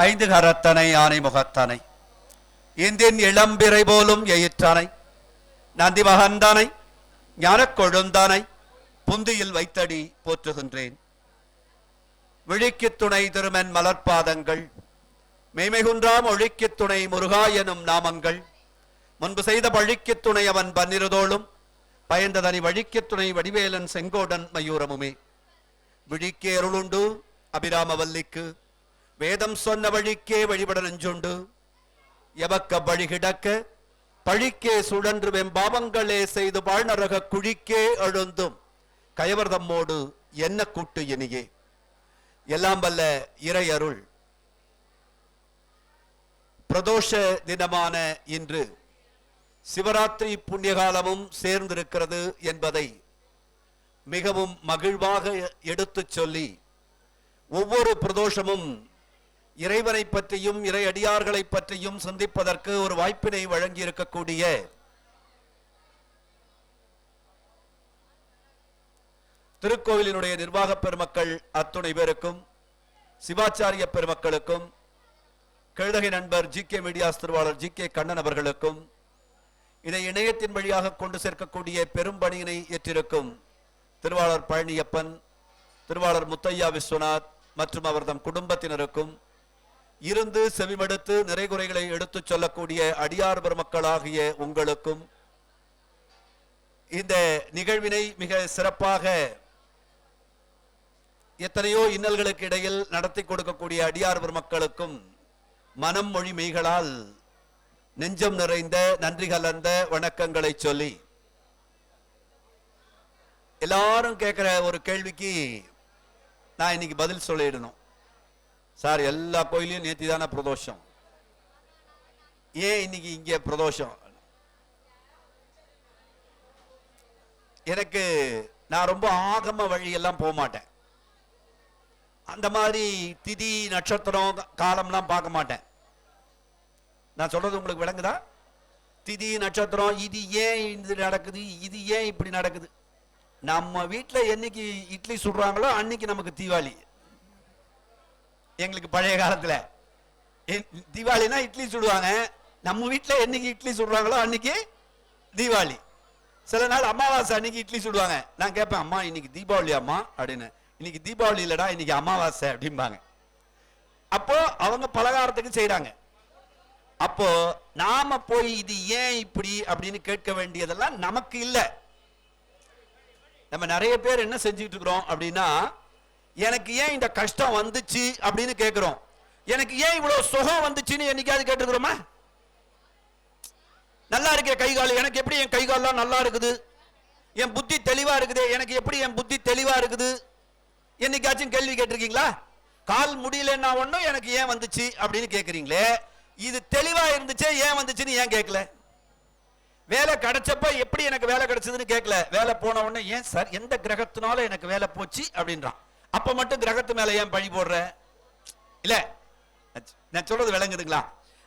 ஐந்து கரத்தனை ஆனை முகத்தனை இந்தின் இளம்பிறை போலும் எயிற்றானை நந்தி மகந்தானை ஞானக் கொழுந்தானை புந்தியில் வைத்தடி போற்றுகின்றேன். விழிக்கு துணை திருமென் மலர்பாதங்கள் மெய்மைகுன்றாம் ஒழிக்கு துணை முருகா எனும் நாமங்கள் முன்பு செய்த பழிக்கு துணை அவன் பன்னிருதோளும் பயந்ததனி வழிக்கு துணை வடிவேலன் செங்கோடன் மயூரமுமே. விழிக்கே அருளுண்டு அபிராமவல்லிக்கு வேதம் சொன்ன வழிக்கே வழிபட நெஞ்சுண்டு எவக்க வழி கிடக்க பழிக்கே சுழன்று வெம்பாவங்களே செய்து வாழ்நரக குழிக்கே எழுந்தும் கயவர்தம்மோடு என்ன கூட்டு இனியே. எல்லாம் வல்ல இறை அருள் பிரதோஷ தினமான இன்று சிவராத்திரி புண்ணியகாலமும் சேர்ந்திருக்கிறது என்பதை மிகவும் மகிழ்வாக எடுத்துச் சொல்லி ஒவ்வொரு பிரதோஷமும் இறைவனை பற்றியும் இறை அடியார்களை பற்றியும் சிந்திப்பதற்கு ஒரு வாய்ப்பினை வழங்கி இருக்கக்கூடிய திருக்கோவிலினுடைய நிர்வாக பெருமக்கள் அத்துணை பேருக்கும் சிவாச்சாரிய பெருமக்களுக்கும் கழுதகை நண்பர் ஜி.கே. மீடியாஸ் திருவாளர் ஜி.கே. கண்ணன் அவர்களுக்கும் இதை இணையத்தின் வழியாக கொண்டு சேர்க்கக்கூடிய பெரும் பணியினை ஏற்றிருக்கும் திருவாளர் பழனியப்பன், திருவாளர் முத்தையா விஸ்வநாத் மற்றும் அவர்தம் குடும்பத்தினருக்கும் இருந்து செவிமடுத்து நிறைகுறைகளை எடுத்துச் சொல்லக்கூடிய அடியார் பெருமக்களாகிய உங்களுக்கும் இந்த நிகழ்வினை மிக சிறப்பாக எத்தனையோ இன்னல்களுக்கு இடையில் நடத்தி கொடுக்கக்கூடிய அடியார் பெருமக்களுக்கும் மனம் மொழி மெய்களால் நெஞ்சம் நிறைந்த நன்றி கலந்த வணக்கங்களை சொல்லி எல்லாரும் கேட்கிற ஒரு கேள்விக்கு நான் இன்னைக்கு பதில் சொல்லிடணும். சார், எல்லா கோயிலையும் நேத்தி தானே பிரதோஷம், ஏன் இன்னைக்கு இங்கே பிரதோஷம்? எனக்கு நான் ரொம்ப ஆகம வழியெல்லாம் போக மாட்டேன். அந்த மாதிரி திதி நட்சத்திரம் காலம்லாம் பார்க்க மாட்டேன். நான் சொல்றது உங்களுக்கு விளங்குதா? திதி நட்சத்திரம் இது ஏன் இது நடக்குது, இது ஏன் இப்படி நடக்குது? நம்ம வீட்டில் என்னைக்கு இட்லி சுடுறாங்களோ அன்னைக்கு நமக்கு தீபாவளி. எங்களுக்கு பழைய காலத்தில் தீபாவளினா இட்லி சுடுவாங்க. நம்ம வீட்டில் என்னைக்கு இட்லி சுடுறாங்களோ அன்னைக்கு தீபாவளி. சில நாள் அமாவாசை அன்னைக்கு இட்லி சுடுவாங்க. நான் கேட்பேன், அம்மா இன்னைக்கு தீபாவளி அம்மா அப்படின்னு. இன்னைக்கு தீபாவளி இல்லடா, இன்னைக்கு அமாவாசை அப்படிம்பாங்க. அப்போ அவங்க பலகாரத்துக்கு செய்யறாங்க. அப்போ நாம போய் இது ஏன் இப்படி அப்படின்னு கேட்க வேண்டியதெல்லாம் நமக்கு இல்லை. நம்ம நிறைய பேர் என்ன செஞ்சுட்டு இருக்கிறோம் அப்படின்னா, எனக்கு ஏன் இந்த கஷ்டம் வந்துச்சு அப்படின்னு கேட்கிறோம். எனக்கு ஏன் இவ்வளவு சுகம் வந்துச்சுன்னு என்னைக்காவது கேட்டுக்கிறோமா? நல்லா இருக்கே கை கால், எனக்கு எப்படி என் கை கால்லாம் நல்லா இருக்குது? என் புத்தி தெளிவா இருக்குது, எனக்கு எப்படி என் புத்தி தெளிவா இருக்குது? என்னைக்காச்சும் கேள்வி கேட்டிருக்கீங்களா? கால் முடியலன்னா ஒண்ணும் எனக்கு ஏன் வந்துச்சு அப்படின்னு கேட்கறீங்களே, இது தெளிவா இருந்துச்சே ஏன் வந்துச்சுன்னு ஏன் கேட்கல? வேலை கிடைச்சப்ப எப்படி எனக்கு வேலை கிடைச்சதுன்னு கேட்கல. வேலை போன உடனே ஏன் சார் எந்த கிரகத்தினால எனக்கு வேலை போச்சு அப்படின்றான். அப்ப மட்டும் கிரகத்து மேல ஏன் பழி போடுற? இல்ல, நான் சொல்றது விளங்குதுங்களா?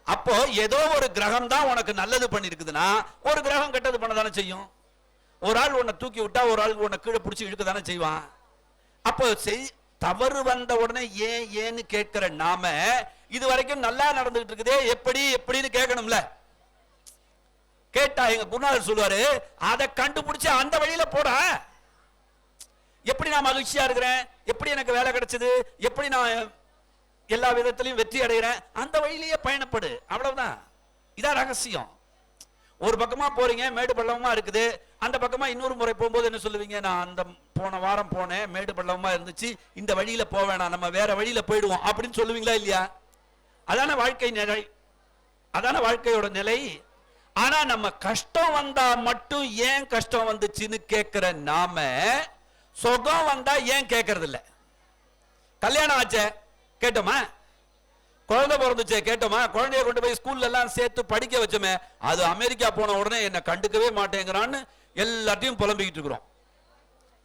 அப்போ ஏதோ ஒரு கிரகம் தான் உனக்கு நல்லது பண்ணிருக்குதுன்னா ஒரு கிரகம் கெட்டது பண்ணதானே செய்யும். ஒரு ஆள் உன்னை தூக்கி விட்டா ஒரு ஆள் உன்னை கீழே பிடிச்சி இழுக்க தானே செய்வான். அப்போ தவறு வந்த உடனே ஏன் ஏன்னு கேட்கிற நாம இது வரைக்கும் நல்லா நடந்துகிட்டு இருக்குதே எப்படி எப்படின்னு கேட்கணும்ல. கேட்டா எங்க குருநாதர் சொல்லுவாரு, அதை கண்டுபிடிச்சு அந்த வழியில போட. எப்படி நான் மகிழ்ச்சியா இருக்கிறேன், எப்படி எனக்கு வேலை கிடைச்சது, எப்படி நான் எல்லா விதத்திலையும் வெற்றி அடைகிறேன், அந்த வழியிலேயே பயணப்படு. அவ்வளவுதான். இதான் ரகசியம். ஒரு பக்கமா போறீங்க, மேடு பள்ளமா இருக்குது. அந்த பக்கமா இன்னொரு முறை போகும்போது என்ன சொல்லுவீங்க? நான் அந்த போன வாரம் போனேன், மேடு பள்ளமா இருந்துச்சு, இந்த வழியில போவேணாம், நம்ம வேற வழியில போயிடுவோம் அப்படின்னு சொல்லுவீங்களா இல்லையா? அதான வாழ்க்கை நிலை, அதான வாழ்க்கையோட நிலை. ஆனா நம்ம கஷ்டம் வந்தா மட்டும் ஏன் கஷ்டம் வந்துச்சுன்னு கேட்கிற நாம சுகம் வந்தா ஏன் கேட்கறது இல்ல? கல்யாணம் ஆச்சே கேட்டோமா? குழந்தை பிறந்துச்சே கேட்டோமா? குழந்தைய கொண்டு போய் ஸ்கூல்ல எல்லாம் சேர்த்து படிக்க வச்சோமே, அது அமெரிக்கா போன உடனே என்ன கண்டுக்கவே மாட்டேங்கிறான்னு எல்லாத்தையும் புலம்பிக்கிட்டு இருக்கிறோம்.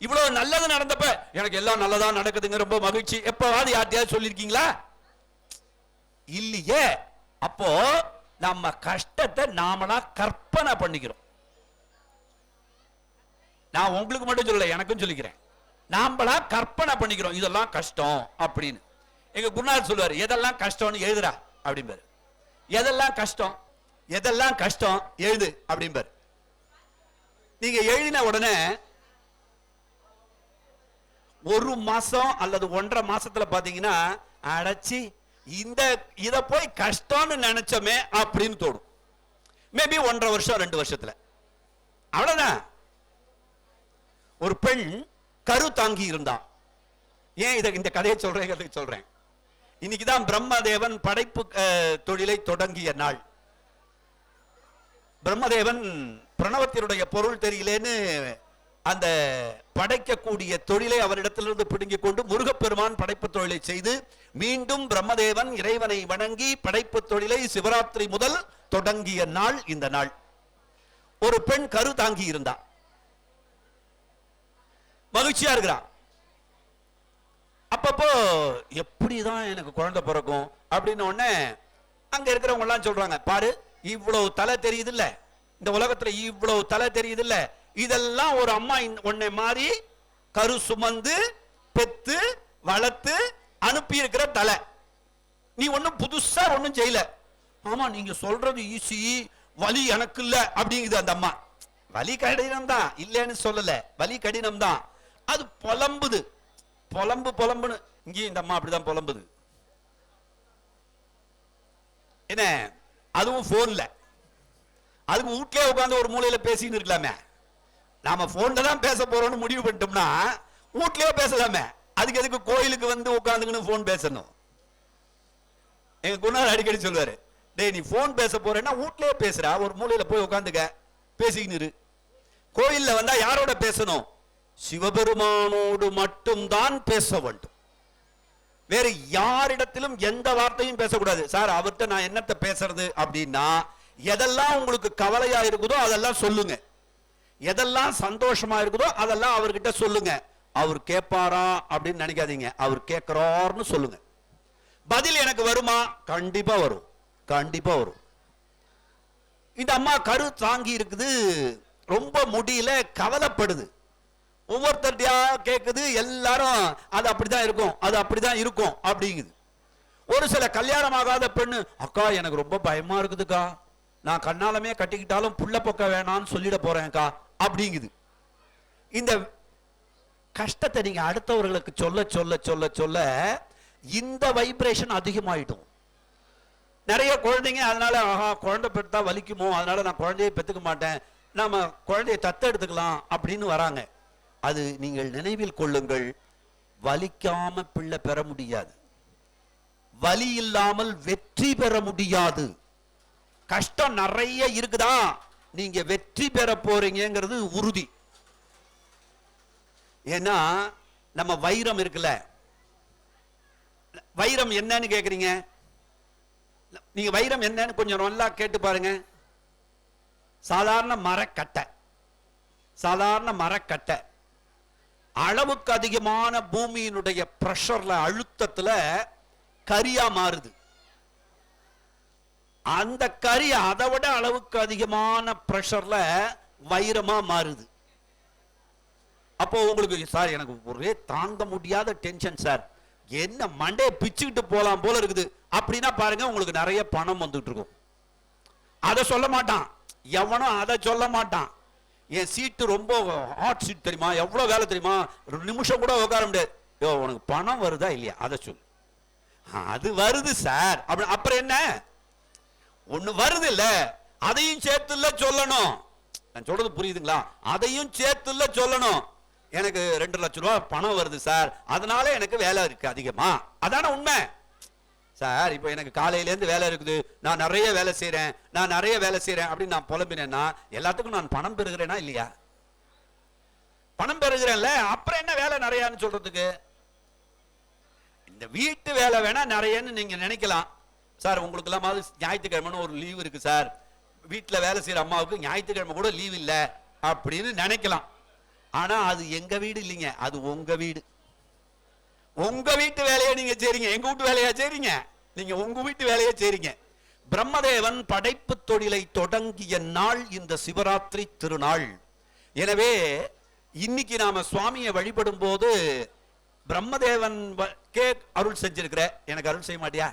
இவ்வளவு நல்லது நடந்தப்ப எனக்கு எல்லாம் நல்லதா நடக்குதுங்க, ரொம்ப மகிழ்ச்சி, எப்பவாது யார்ட்டையாவது சொல்லிருக்கீங்களா? இல்லையே. அப்போ நம்ம கஷ்டத்தை நாமளா கற்பனை பண்ணிக்கிறோம். நான் உங்களுக்கு மட்டும் சொல்லல, எனக்கும் சொல்லிக்கிறேன். நாமளா கற்பனை பண்ணிக்கிறோம் இதெல்லாம் கஷ்டம் அப்படின்னு. எங்க குருநாதர் சொல்லுவாரு, எதெல்லாம் கஷ்டம்னு எழுதுறா அப்படிம்பாரு. எதெல்லாம் கஷ்டம், எதெல்லாம் கஷ்டம் எழுது அப்படிம்பாரு. நீங்க எழுதின உடனே ஒரு மாசம் அல்லது 1.5 மாசத்துல பாத்தீங்கன்னா, அடைச்சி இத போய் கஷ்டம்னு நினைச்சோமே அப்படின்னு தோணும். மேபி 1.5 வருஷம் 2 வருஷத்துல அவ்வளவுதான். ஒரு பெண் கரு தாங்கி இருந்தா. ஏன் இந்த கதையை சொல்றேன், இன்னைக்குதான் பிரம்மதேவன் படைப்பு தொழிலை தொடங்கிய நாள். பிரம்மதேவன் பிரணவத்தினுடைய பொருள் தெரியலேன்னு அந்த படைக்கக்கூடிய தொழிலை அவரிடத்திலிருந்து பிடுங்கிக் கொண்டு முருகப்பெருமான் படைப்பு தொழிலை செய்து மீண்டும் பிரம்மதேவன் இறைவனை வணங்கி படைப்பு தொழிலை சிவராத்திரி முதல் தொடங்கிய நாள் இந்த நாள். ஒரு பெண் கரு தாங்கி இருந்தா, மகிழ்ச்சியா இருக்கிறான். அப்பப்போ எப்படிதான் எனக்கு குழந்தை பிறக்கும் அப்படின்னு உடனே அங்க இருக்கிறவங்க எல்லாம் சொல்றாங்க, பாரு இவ்வளவு தலை தெரியுது இல்ல, இந்த உலகத்துல இவ்வளவு தலை தெரியுது இல்ல, இதெல்லாம் ஒரு அம்மா உன்னை மாதிரி கரு சுமந்து பெத்து வளர்த்து அனுப்பி இருக்கிற தலை, நீ ஒன்னும் புதுசா ஒன்னும் செய்யல. ஆமா நீங்க சொல்றது ஈஸி, வலி எனக்கு இல்ல அப்படிங்குது அந்த அம்மா. வலி கடினம் தான், இல்லன்னு சொல்லல, வலி கடினம் தான். அது புலம்புது, புலம்புன்னு இங்கேயும் இந்த அம்மா அப்படிதான் புலம்புது. என்ன, அதுவும் போன்ல, அதுக்கு வீட்லயே உட்கார்ந்து ஒரு மூலையில பேசின்னு இருக்கலாமே. நாம போன்ல தான் பேச போறோம்னு முடிவு பண்ணிட்டோம்னா வீட்லயே பேசலாமே. அதுக்கு எதுக்கு கோயிலுக்கு வந்து உட்காந்துக்கணும் போன் பேசணும்? எங்க குருநாதர் அடிக்கடி சொல்வாரு, டேய் நீ போன் பேச போறேன்னா வீட்லயே பேசுறா, ஒரு மூலையில போய் உட்காந்துக்க, பேசிக்கின்னு இரு. கோயில்ல வந்தா யாரோட பேசணும்? சிவபெருமானோடு மட்டும்தான் பேச வேண்டும். வேற யாரிடத்திலும் எந்த வார்த்தையும் பேசக்கூடாது. சார் அவர்கிட்ட நான் என்னத்தை பேசுறது அப்படின்னா, எதெல்லாம் உங்களுக்கு கவலையா இருக்குதோ அதெல்லாம் சொல்லுங்க, எதெல்லாம் சந்தோஷமா இருக்குதோ அதெல்லாம் அவர்கிட்ட சொல்லுங்க. அவர் கேட்பாரா அப்படின்னு நினைக்காதீங்க, அவர் கேட்கிறார்னு சொல்லுங்க. பதில் எனக்கு வருமா? கண்டிப்பா வரும், கண்டிப்பா வரும். இந்த அம்மா கரு தாங்கி இருக்குது, ரொம்ப முடியல, கவலைப்படுது. ஒவ்வொருத்தருடையா கேட்குது, எல்லாரும் அது அப்படிதான் இருக்கும், அது அப்படிதான் இருக்கும் அப்படிங்குது. ஒரு சில கல்யாணம் ஆகாத பெண்ணு, அக்கா எனக்கு ரொம்ப பயமா இருக்குதுக்கா, நான் கண்ணாலமே கட்டிக்கிட்டாலும் புள்ள பொக்க வேணான்னு சொல்லிட போறேன்க்கா அப்படிங்குது. இந்த கஷ்டத்தை நீங்க அடுத்தவர்களுக்கு சொல்ல சொல்ல சொல்ல சொல்ல இந்த வைப்ரேஷன் அதிகமாயிடும். நிறைய குழந்தைங்க அதனால, ஆஹா குழந்தை பெற்றா வலிக்குமோ, அதனால நான் குழந்தையை பெற்றுக்க மாட்டேன், நாம குழந்தையை தத்து எடுத்துக்கலாம் அப்படின்னு வராங்க. அது நீங்கள் நினைவில் கொள்ளுங்கள், வலிக்காம பிள்ளை பெற முடியாது, வலி இல்லாமல் வெற்றி பெற முடியாது. கஷ்டம் நிறைய இருக்குதா, நீங்க வெற்றி பெற போறீங்கிறது உறுதி. ஏன்னா நம்ம வைரம் இருக்குல்ல, வைரம் என்னன்னு கேக்குறீங்க, நீங்க வைரம் என்னன்னு கொஞ்சம் நல்லா கேட்டு பாருங்க. சாதாரண மரக்கட்டை, சாதாரண மரக்கட்டை அளவுக்கு அதிகமான பூமியினுடைய பிரஷர்ல, அழுத்தத்துல கரியா மாறுது. அந்த கரி அதை விட அளவுக்கு அதிகமான பிரஷர்ல வைரமா மாறுது. அப்போ உங்களுக்கு, சார் எனக்கு ஒரே தாங்க முடியாத டென்ஷன் சார், என்ன மண்டையை பிச்சுக்கிட்டு போலாம் போல இருக்குது அப்படின்னா பாருங்க, உங்களுக்கு நிறைய பணம் வந்துட்டு இருக்கும். அதை சொல்ல மாட்டான் எவனும், அதை சொல்ல மாட்டான். என் சீட்டு ரொம்ப ஹாட் சீட் தெரியுமா, எவ்வளவு வேலை தெரியுமா, ஒரு நிமிஷம் கூட உட்கார முடியாது. யோ உனக்கு பணம் வருதா இல்லையா, அதை சொல்லு. அது வருது சார் அப்படி, அப்புறம் என்ன, ஒண்ணு வருது இல்ல, அதையும் சேர்த்துல சொல்லணும். நான் சொல்றது புரியுதுங்களா? அதையும் சேர்த்துல சொல்லணும். எனக்கு 2 லட்சம் ரூபாய் பணம் வருது சார், அதனால எனக்கு வேலை இருக்கு அதிகமா, அதான உண்மை சார். இப்போ எனக்கு காலையில இருந்து வேலை இருக்குது, நான் நிறைய வேலை செய்யறேன், நான் நிறைய வேலை செய்யறேன் அப்படின்னு நான் புலம்பினேன்னா, எல்லாத்துக்கும் நான் பணம் பெறுகிறேனா இல்லையா? பணம் பெறுகிறேன்ல, அப்புறம் என்ன வேலை நிறையான்னு சொல்றதுக்கு? இந்த வீட்டு வேலை வேணா நிறையன்னு நீங்க நினைக்கலாம். சார் உங்களுக்கு எல்லாம் ஞாயிற்றுக்கிழமைன்னு ஒரு லீவ் இருக்கு சார், வீட்டுல வேலை செய்யற அம்மாவுக்கு ஞாயிற்றுக்கிழமை கூட லீவ் இல்ல அப்படின்னு நினைக்கலாம். ஆனா அது எங்க வீடு இல்லைங்க, அது உங்க வீடு. உங்க வீட்டு வேலையை நீங்க செய்றீங்க, எங்க வீட்டு வேலையா செய்றீங்க? நீங்க உங்க வீட்டு வேலையை செய்றீங்க. பிரம்மதேவன் படைப்பு தொழிலை தொடங்கிய நாள் இந்த சிவராத்திரி திருநாள். எனவே இன்னைக்கு நாம சுவாமியை வழிபடும் போது பிரம்மதேவன் அருள் செஞ்சிருக்கிற, எனக்கு அருள் செய்ய மாட்டியா?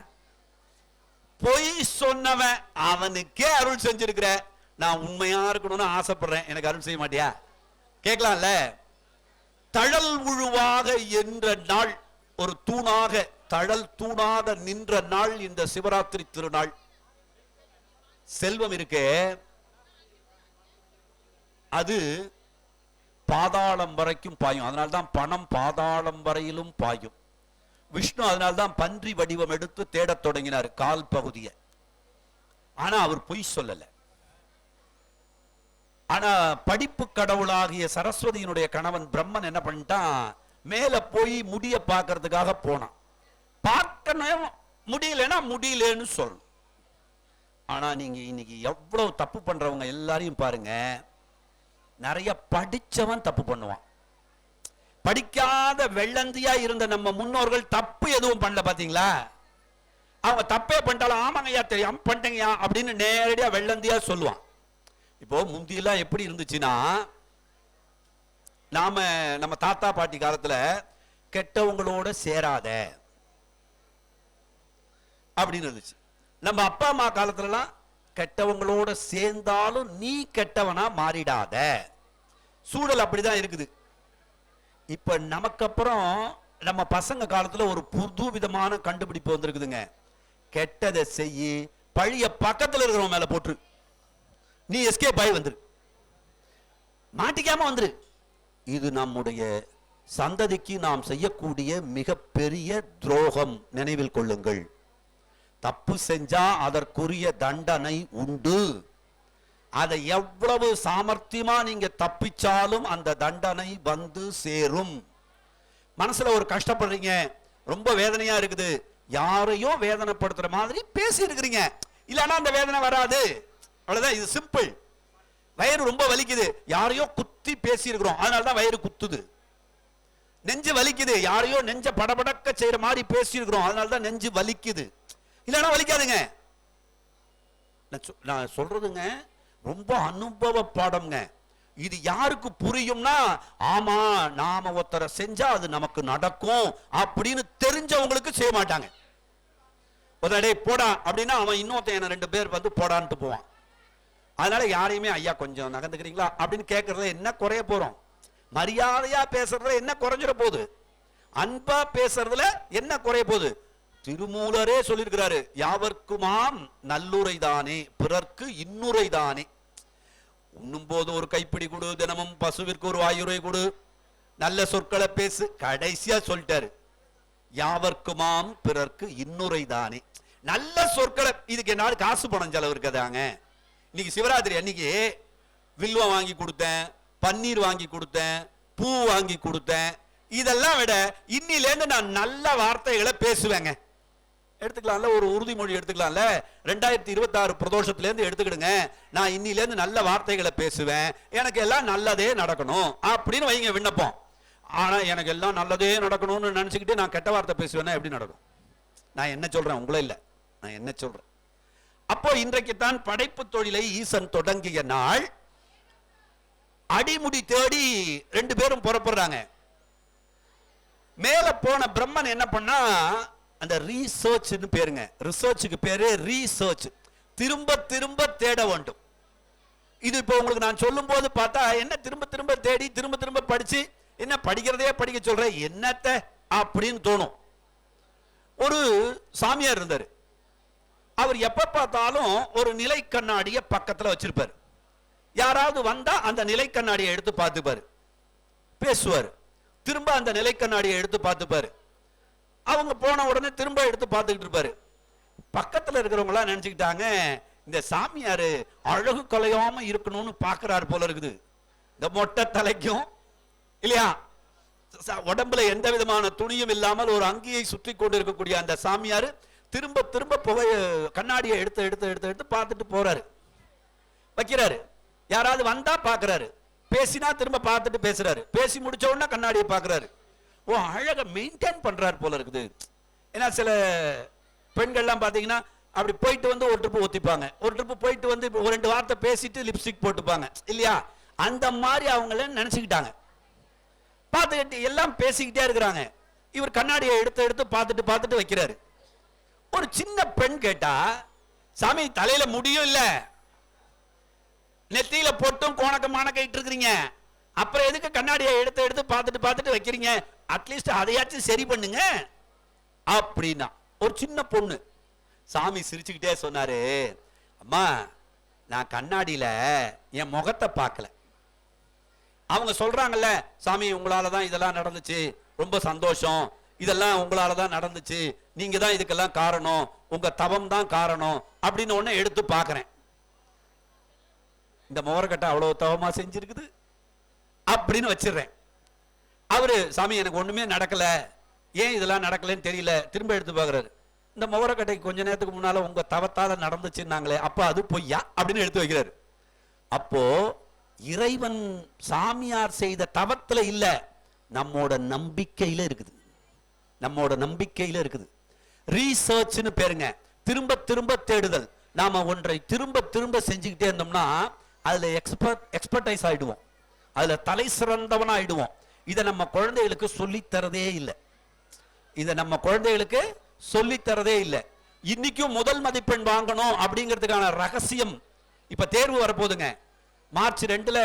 பொய் சொன்னவன் அவனுக்கே அருள் செஞ்சிருக்கிற, நான் உண்மையா இருக்கணும்னு ஆசைப்படுறேன், எனக்கு அருள் செய்ய மாட்டியா? கேட்கலாம்ல. தழல் உழுவாக என்ற நாள், ஒரு தூணாக தழல் தூணாக நின்ற நாள் இந்த சிவராத்திரி திருநாள். செல்வம் இருக்கே, அது பாதாளம் வரைக்கும் பாயும். அதனால்தான் பணம் பாதாளம் வரையிலும் பாயும். விஷ்ணு அதனால்தான் பன்றி வடிவம் எடுத்து தேடத் தொடங்கினார் கால் பகுதியை. ஆனா அவர் பொய் சொல்லல. ஆனா படிப்பு கடவுளாகிய சரஸ்வதியினுடைய கணவன் பிரம்மன் என்ன பண்ணிட்டான், மேல போய் முடிய பார்க்கறதுக்காக போனான். பார்க்கணும், முடியலன்னா முடியலன்னு சொல்லணும். ஆனா நீங்க இன்னைக்கு எவ்வளவு தப்பு பண்றவங்க எல்லாரையும் பாருங்க, நிறைய படிச்சவன் தப்பு பண்ணுவான். படிக்காத வெள்ளந்தியா இருந்த நம்ம முன்னோர்கள் தப்பு எதுவும் பண்ணல, பாத்தீங்களா? அவங்க தப்பே பண்ணிட்டாலும் ஆமாங்கய்யா தெரியாம பண்ணிட்டேங்கய்யா அப்படின்னு நேரடியா வெள்ளந்தியா சொல்லுவான். இப்போ முந்தியெல்லாம் எப்படி இருந்துச்சுன்னா, நம்ம தாத்தா பாட்டி காலத்துல கெட்டவங்களோட சேராத அப்படின்னு இருந்துச்சு. நம்ம அப்பா அம்மா காலத்துலலாம் கெட்டவங்களோட சேர்ந்தாலும் நீ கெட்டவனா மாறிடாத. சூழல் அப்படிதான் இருக்குது. இப்ப நமக்கு அப்புறம் நம்ம பசங்க காலத்துல ஒரு புது விதமான கண்டுபிடிப்பு வந்திருக்குதுங்க. கெட்டதை செய்யி, பழிய பக்கத்துல இருக்கிறவங்க மேல போட்டு நீ எஸ்கேப் ஆகி வந்துரு, மாட்டிக்காம வந்துரு. இது நம்முடைய சந்ததிக்கு நாம் செய்யக்கூடிய மிகப்பெரிய துரோகம். நினைவில் கொள்ளுங்கள், தப்பு செஞ்சா அதற்குரிய தண்டனை உண்டு. அதை எவ்வளவு சாமர்த்தியமா நீங்க தப்பிச்சாலும் அந்த தண்டனை வந்து சேரும். மனசுல ஒரு கஷ்டப்படுறீங்க, ரொம்ப வேதனையா இருக்குது, யாரையோ வேதனைப்படுத்துற மாதிரி பேசி இருக்கிறீங்க, இல்லன்னா அந்த வேதனை வராது. அவ்வளவுதான், இது சிம்பிள். வயிறு ரொம்ப வலிக்குது, யாரையோ குத்தி பேசி இருக்கிறோம், அதனாலதான் வயிறு குத்துது. நெஞ்சு வலிக்குது, யாரையோ நெஞ்ச படபடக்க செய்யற மாதிரி பேசி இருக்கிறோம், அதனாலதான் நெஞ்சு வலிக்குது, இல்லன்னா வலிக்காதுங்க. நான் சொல்றதுங்க ரொம்ப அனுபவ பாடம்ங்க. இது யாருக்கு புரியும்னா, ஆமா நாம ஒருத்தரை செஞ்சா அது நமக்கு நடக்கும் அப்படின்னு தெரிஞ்சவங்களுக்கு செய்ய மாட்டாங்க. ஒருத்தடே போடா அப்படின்னா அவன் இன்னொருத்தன் என்ன 2 பேர் வந்து போடான்ட்டு போவான். அதனால யாரையுமே ஐயா கொஞ்சம் நகர்ந்துக்கிறீங்களா அப்படின்னு கேட்கறத என்ன குறைய போறோம்? மரியாதையா பேசுறதுல என்ன குறைஞ்சிட போகுது? அன்பா பேசுறதுல என்ன குறைய போகுது? திருமூலரே சொல்லியிருக்கிறாரு, யாவர்க்குமாம் நல்லுரை தானே பிறர்க்கு இன்னுரை தானே. உண்ணும் போது ஒரு கைப்பிடி கொடு, தினமும் பசுவிற்கு ஒரு வாயுரை கொடு, நல்ல சொற்களை பேசு. கடைசியா சொல்லிட்டாரு, யாவர்க்குமாம் பிறர்க்கு இன்னுரை தானே. நல்ல சொற்களை, இதுக்கு என்னால காசு பணம் செலவு இருக்கதாங்க. இன்னைக்கு சிவராத்திரி அன்னைக்கு வில்வம் வாங்கி கொடுத்தேன், பன்னீர் வாங்கி கொடுத்தேன், பூ வாங்கி கொடுத்தேன். இதெல்லாம் விட இன்னிலேருந்து நான் நல்ல வார்த்தைகளை பேசுவேங்க. எடுத்துக்கலாம்ல, ஒரு உறுதிமொழி எடுத்துக்கலாம்ல. 2026 பிரதோஷத்துல இருந்து எடுத்துக்கிடுங்க, நான் இன்னிலேருந்து நல்ல வார்த்தைகளை பேசுவேன், எனக்கு எல்லாம் நல்லதே நடக்கணும் அப்படின்னு வைங்க விண்ணப்பம். ஆனா எனக்கு எல்லாம் நல்லதே நடக்கணும்னு நினைச்சுக்கிட்டு நான் கெட்ட வார்த்தை பேசுவேன்னா எப்படி நடக்கும்? நான் என்ன சொல்றேன், உங்களே இல்ல, நான் என்ன சொல்றேன். அப்போ இன்றைக்கு தான் படைப்பு தொழிலை ஈசன் தொடங்கிய நாள். அடிமுடி தேடி 2 பேரும் புறப்படுறாங்க. மேல போன பிரம்மன் என்ன பண்ணா, அந்த ரீசர்ச் பேருங்க, ரிசர்ச்சுக்கு பேரு ரீசர்ச், திரும்ப திரும்ப தேட வேண்டும். இது இப்போ உங்களுக்கு நான் சொல்லும் போது பார்த்தா என்ன திரும்ப திரும்ப தேடி திரும்ப திரும்ப படிச்சு என்ன படிக்கிறதே படிக்க சொல்ற என்னத்த அப்படின்னு தோணும். ஒரு சாமியார் இருந்தாரு, அவர் எப்ப பார்த்தாலும் ஒரு நிலை கண்ணாடியை பக்கத்துல வச்சிருப்பாரு. யாராவது வந்தா அந்த நிலை கண்ணாடியை எடுத்து பார்த்துப்பாரு, பேசுவார், திரும்ப அந்த நிலை கண்ணாடியை எடுத்து பார்த்துப்பாரு. அவங்க போன உடனே திரும்ப எடுத்து பார்த்துக்கிட்டு இருப்பாரு. பக்கத்துல இருக்கிறவங்களா நினைச்சுக்கிட்டாங்க, இந்த சாமியாரு அழகு கலையாம இருக்கணும்னு பாக்குறாரு போல இருக்குது. இந்த மொட்டை தலைக்கும் இல்லையா, உடம்புல எந்த விதமான துணியும் இல்லாமல் ஒரு அங்கியை சுற்றி கொண்டு இருக்கக்கூடிய அந்த சாமியாரு திரும்ப திரும்ப புகை கண்ணாடியை எடுத்து எடுத்து எடுத்து எடுத்து பார்த்துட்டு போறாரு, வைக்கிறாரு. யாராவது வந்தா பாக்குறாரு, பேசினா திரும்ப பார்த்துட்டு பேசுறாரு, பேசி முடிச்ச உடனே கண்ணாடியை பாக்குறாரு. ஓ, அழக மெயின்டைன் பண்றாரு போல இருக்குது. ஏன்னா சில பெண்கள்லாம் பாத்தீங்கன்னா அப்படி போயிட்டு வந்து ஒரு ட்ரிப்பு ஒத்திப்பாங்க, ஒரு ட்ரிப்பு போயிட்டு வந்து ஒரு 2 வார்த்தை பேசிட்டு லிப்ஸ்டிக் போட்டுப்பாங்க இல்லையா, அந்த மாதிரி அவங்கள நினைச்சுக்கிட்டாங்க. பார்த்துக்கிட்டு எல்லாம் பேசிக்கிட்டே இருக்கிறாங்க. இவர் கண்ணாடியை எடுத்து எடுத்து பார்த்துட்டு பார்த்துட்டு வைக்கிறாரு. ஒரு சின்ன பெண் கேட்டா, சாமி தலையில முடியும் இல்ல, நெத்தியில போட்டும் கோணக்கமான கைட்டு இருக்கிறீங்க, அப்புறம் எதுக்கு கண்ணாடியை எடுத்து எடுத்து பார்த்துட்டு பார்த்துட்டு வைக்கிறீங்க, அட்லீஸ்ட் அதையாச்சும் சரி பண்ணுங்க அப்படின்னா. ஒரு சின்ன பொண்ணு. சாமி சிரிச்சுக்கிட்டே சொன்னாரு, அம்மா நான் கண்ணாடியில என் முகத்தை பார்க்கல. அவங்க சொல்றாங்கல்ல, சாமி உங்களால தான் இதெல்லாம் நடந்துச்சு, ரொம்ப சந்தோஷம், இதெல்லாம் உங்களால தான் நடந்துச்சு, நீங்க தான் இதுக்கெல்லாம் காரணம், உங்க தவம் தான் காரணம் அப்படின்னு ஒண்ணு எடுத்து பார்க்கிறேன். இந்த முகரக்கட்டை அவ்வளவு தவமா செஞ்சிருக்குது அப்படின்னு வச்சிடுறேன். அவரு, சாமி எனக்கு ஒண்ணுமே நடக்கல, ஏன் இதெல்லாம் நடக்கலன்னு தெரியல. திரும்ப எடுத்து பார்க்கறாரு. இந்த முகரக்கட்டைக்கு கொஞ்ச நேரத்துக்கு முன்னால உங்க தவத்தால நடந்துச்சுன்னாங்களே, அப்ப அது பொய்யா அப்படின்னு எடுத்து வைக்கிறாரு. அப்போ இறைவன் சாமியார் செய்த தவத்துல இல்ல, நம்மோட நம்பிக்கையில இருக்குது. நம்மோட நம்பிக்கையில இருக்குது. ரீசர்ச்னு பேருங்க. திரும்ப திரும்ப தேடுதல். நாம ஒன்றை திரும்ப திரும்ப செஞ்சுக்கிட்டே இருந்தோம்னா அதுல எக்ஸ்பர்டைஸ் ஆயிடுவோம், அதுல தலை சிறந்தவனா ஆயிடுவோம். இதை நம்ம குழந்தைகளுக்கு சொல்லித்தரதே இல்லை. இதை நம்ம குழந்தைகளுக்கு சொல்லித்தரதே இல்லை. இன்னைக்கும் முதல் மதிப்பெண் வாங்கணும் அப்படிங்கிறதுக்கான ரகசியம். இப்ப தேர்வு வரப்போதுங்க. மார்ச் 2ல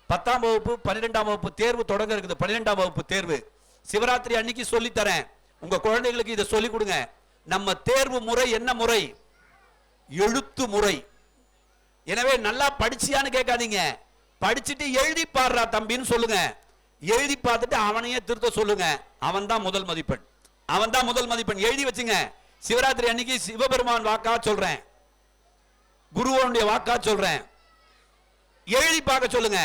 10ஆம் வகுப்பு 12ஆம் வகுப்பு தேர்வு தொடங்க இருக்குது. 12ஆம் வகுப்பு தேர்வு சிவராத்திரி அன்னைக்கு சொல்லி தரேன். உங்க குழந்தைகளுக்கு இதை சொல்லி கொடுங்க. நம்ம தேர்வு முறை என்ன முறை? எழுத்து முறை. எனவே நல்லா படிச்சியான்னு கேட்காதீங்க, படிச்சுட்டு எழுதி பாடுறா தம்பின்னு சொல்லுங்க. எழுதி பார்த்துட்டு அவனையே திருத்த சொல்லுங்க. அவன் தான் முதல் மதிப்பெண், அவன் தான் முதல் மதிப்பெண். எழுதி வச்சுங்க. சிவராத்திரி அன்னைக்கு சிவபெருமான் வாக்கா சொல்றேன், குருவனுடைய வாக்கா சொல்றேன், எழுதி பார்க்க சொல்லுங்க.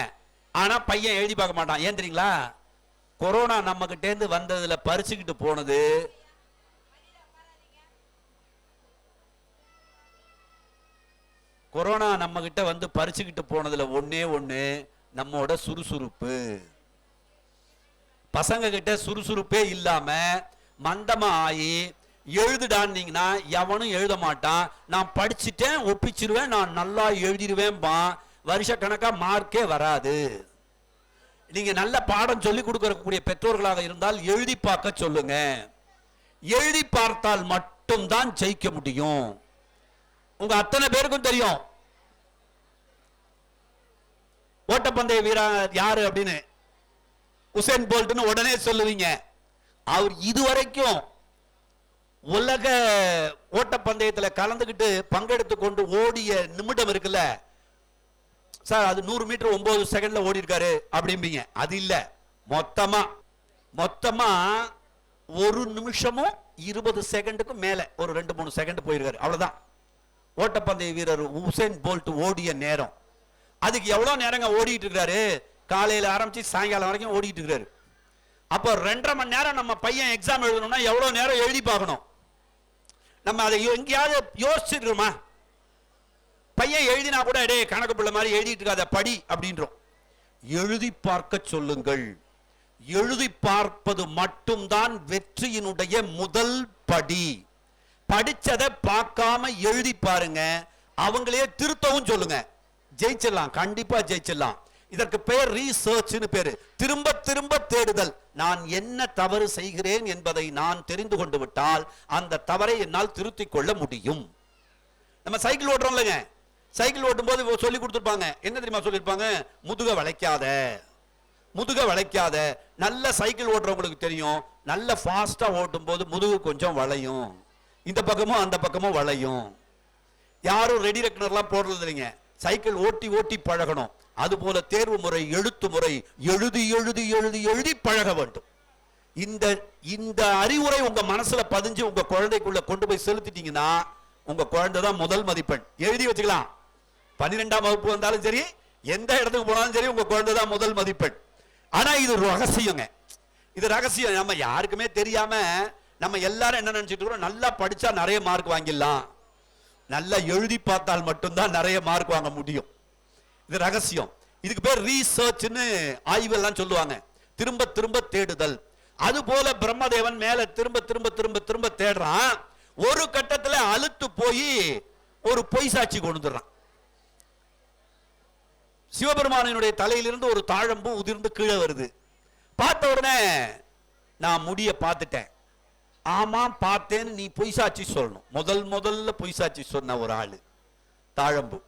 ஆனா பையன் எழுதி பார்க்க மாட்டான். ஏன் தெரியுங்களா? கொரோனா நம்ம கிட்ட இருந்து வந்ததுல பறிச்சுக்கிட்டு போனது கொரோனா நம்ம கிட்ட வந்து பறிச்சுக்கிட்டு போனதுல ஒன்னே ஒண்ணு, நம்மோட சுறுசுறுப்பு. பசங்க கிட்ட சுறுசுறுப்பே இல்லாம மந்தமா ஆகி எழுதுடான்னீங்கன்னா எவனும் எழுத மாட்டான். நான் படிச்சுட்டேன், ஒப்பிச்சிருவேன், நான் நல்லா எழுதிடுவேன், வருஷ கணக்கா மார்க்கே வராது. நீங்க நல்ல பாடம் சொல்லி கொடுக்கக்கூடிய பெற்றோர்களாக இருந்தால் எழுதி பார்க்க சொல்லுங்க. எழுதி பார்த்தால் மட்டும்தான் ஜெயிக்க முடியும். உங்க அத்தனை பேருக்கும் தெரியும் ஓட்டப்பந்தய வீரர் யாரு அப்படின்னு. உசேன் போல்ட்னு உடனே சொல்லுவீங்க. அவர் இதுவரைக்கும் உலக ஓட்டப்பந்தயத்தில் கலந்துகிட்டு பங்கெடுத்து கொண்டு ஓடிய நிமிடம் இருக்குல்ல சார், அது 100 மீட்டர் 9 செகண்ட்ல ஓடி இருக்காரு அப்படிம்பீங்க. அது இல்ல, மொத்தமா 1 நிமிஷமும் 20 செகண்டுக்கு மேல ஒரு 2-3 செகண்ட் போயிருக்காரு. அவ்வளவுதான் ஓட்டப்பந்தய வீரர் உசேன் போல்ட் ஓடிய நேரம். அதுக்கு எவ்வளவு நேரங்க ஓடிட்டு இருக்காரு? காலையில ஆரம்பிச்சு சாயங்காலம் வரைக்கும் ஓடிட்டு இருக்காரு. அப்போ 2.5 மணி நேரம் நம்ம பையன் எக்ஸாம் எழுதணும்னா எவ்வளவு நேரம் எழுதி பார்க்கணும்? நம்ம அதை எங்கேயாவது யோசிச்சிருக்கோமா? பையன் எழுதினா கூட டே கணக்கு பிள்ளை மாதிரி எழுதிட்டு இருக்காத, படி அப்படின்றோம். எழுதி பார்க்க சொல்லுங்கள். எழுதி பார்ப்பது மட்டும்தான் வெற்றியினுடைய முதல் படி. படிச்சதை பார்க்காம எழுதி பாருங்க, அவங்களே திருத்தவும் சொல்லுங்க. ஜெயிச்சிடலாம், கண்டிப்பா ஜெயிச்சிடலாம். இதற்கு பெயர் ரீசர்ச்னு பேரு. திரும்ப திரும்ப தேடுதல். நான் என்ன தவறு செய்கிறேன் என்பதை நான் தெரிந்து கொண்டு விட்டால் அந்த தவறை என்னால் திருத்திக் கொள்ள முடியும். நம்ம சைக்கிள் ஓட்டுறோம்லங்க, சைக்கிள் ஓட்டும் போது சொல்லி கொடுத்துருப்பாங்க. என்ன தெரியுமா சொல்லியிருப்பாங்க? முதுக வளைக்காத, முதுக வளைக்காத. நல்ல சைக்கிள் ஓட்டுறவங்களுக்கு தெரியும், நல்ல ஃபாஸ்டா ஓட்டும் போது முதுகு கொஞ்சம் வளையும், இந்த பக்கமும் அந்த பக்கமும் வளையும். யாரும் ரெடி ரெக்னர்லாம் போடுறது இல்லைங்க. சைக்கிள் ஓட்டி ஓட்டி பழகணும். அதுபோல தேர்வு முறை, எழுத்து முறை, எழுதி எழுதி எழுதி எழுதி பழக வேண்டும். இந்த அறிவுரை உங்க மனசுல பதிஞ்சு உங்க குழந்தைக்குள்ள கொண்டு போய் செலுத்திட்டீங்கன்னா உங்க குழந்தை தான் முதல் மதிப்பெண். எழுதி வச்சுக்கலாம். 12ஆம் வகுப்பு வந்தாலும் சரி, எந்த இடத்துக்கு போனாலும் சரி, உங்க குழந்தை தான் முதல் மதிப்பெண். ஆனா இது ரகசியங்க. இது ரகசியம். நம்ம யாருக்குமே தெரியாம நம்ம எல்லாரும் என்ன நினைச்சிட்டு இருக்கோம்? நல்லா படிச்சா நிறைய மார்க் வாங்கிடலாம், நல்லா எழுதி பார்த்தால் மட்டும்தான் நிறைய மார்க் வாங்க முடியும். இது ரகசியம். இதுக்கு பேர் ரீசர்ச்னு ஆய்வெல்லாம் சொல்லுவாங்க. திரும்ப திரும்ப தேடுதல். அது போல பிரம்மதேவன் மேல திரும்ப திரும்ப திரும்ப திரும்ப தேடுறான். ஒரு கட்டத்துல அழுத்து போய் ஒரு பொய் சாட்சி கொண்டுறான். சிவபெருமானினுடைய தலையிலிருந்து ஒரு தாழம்பூ உதிர்ந்து கீழே வருது. பார்த்த உடனே நான் முடிய பார்த்துட்டேன். ஆமா பார்த்தேன்னு நீ பொய் சாட்சி சொல்லணும். முதல்ல பொய் சாட்சி சொன்ன ஒரு ஆளு தாழம்பு.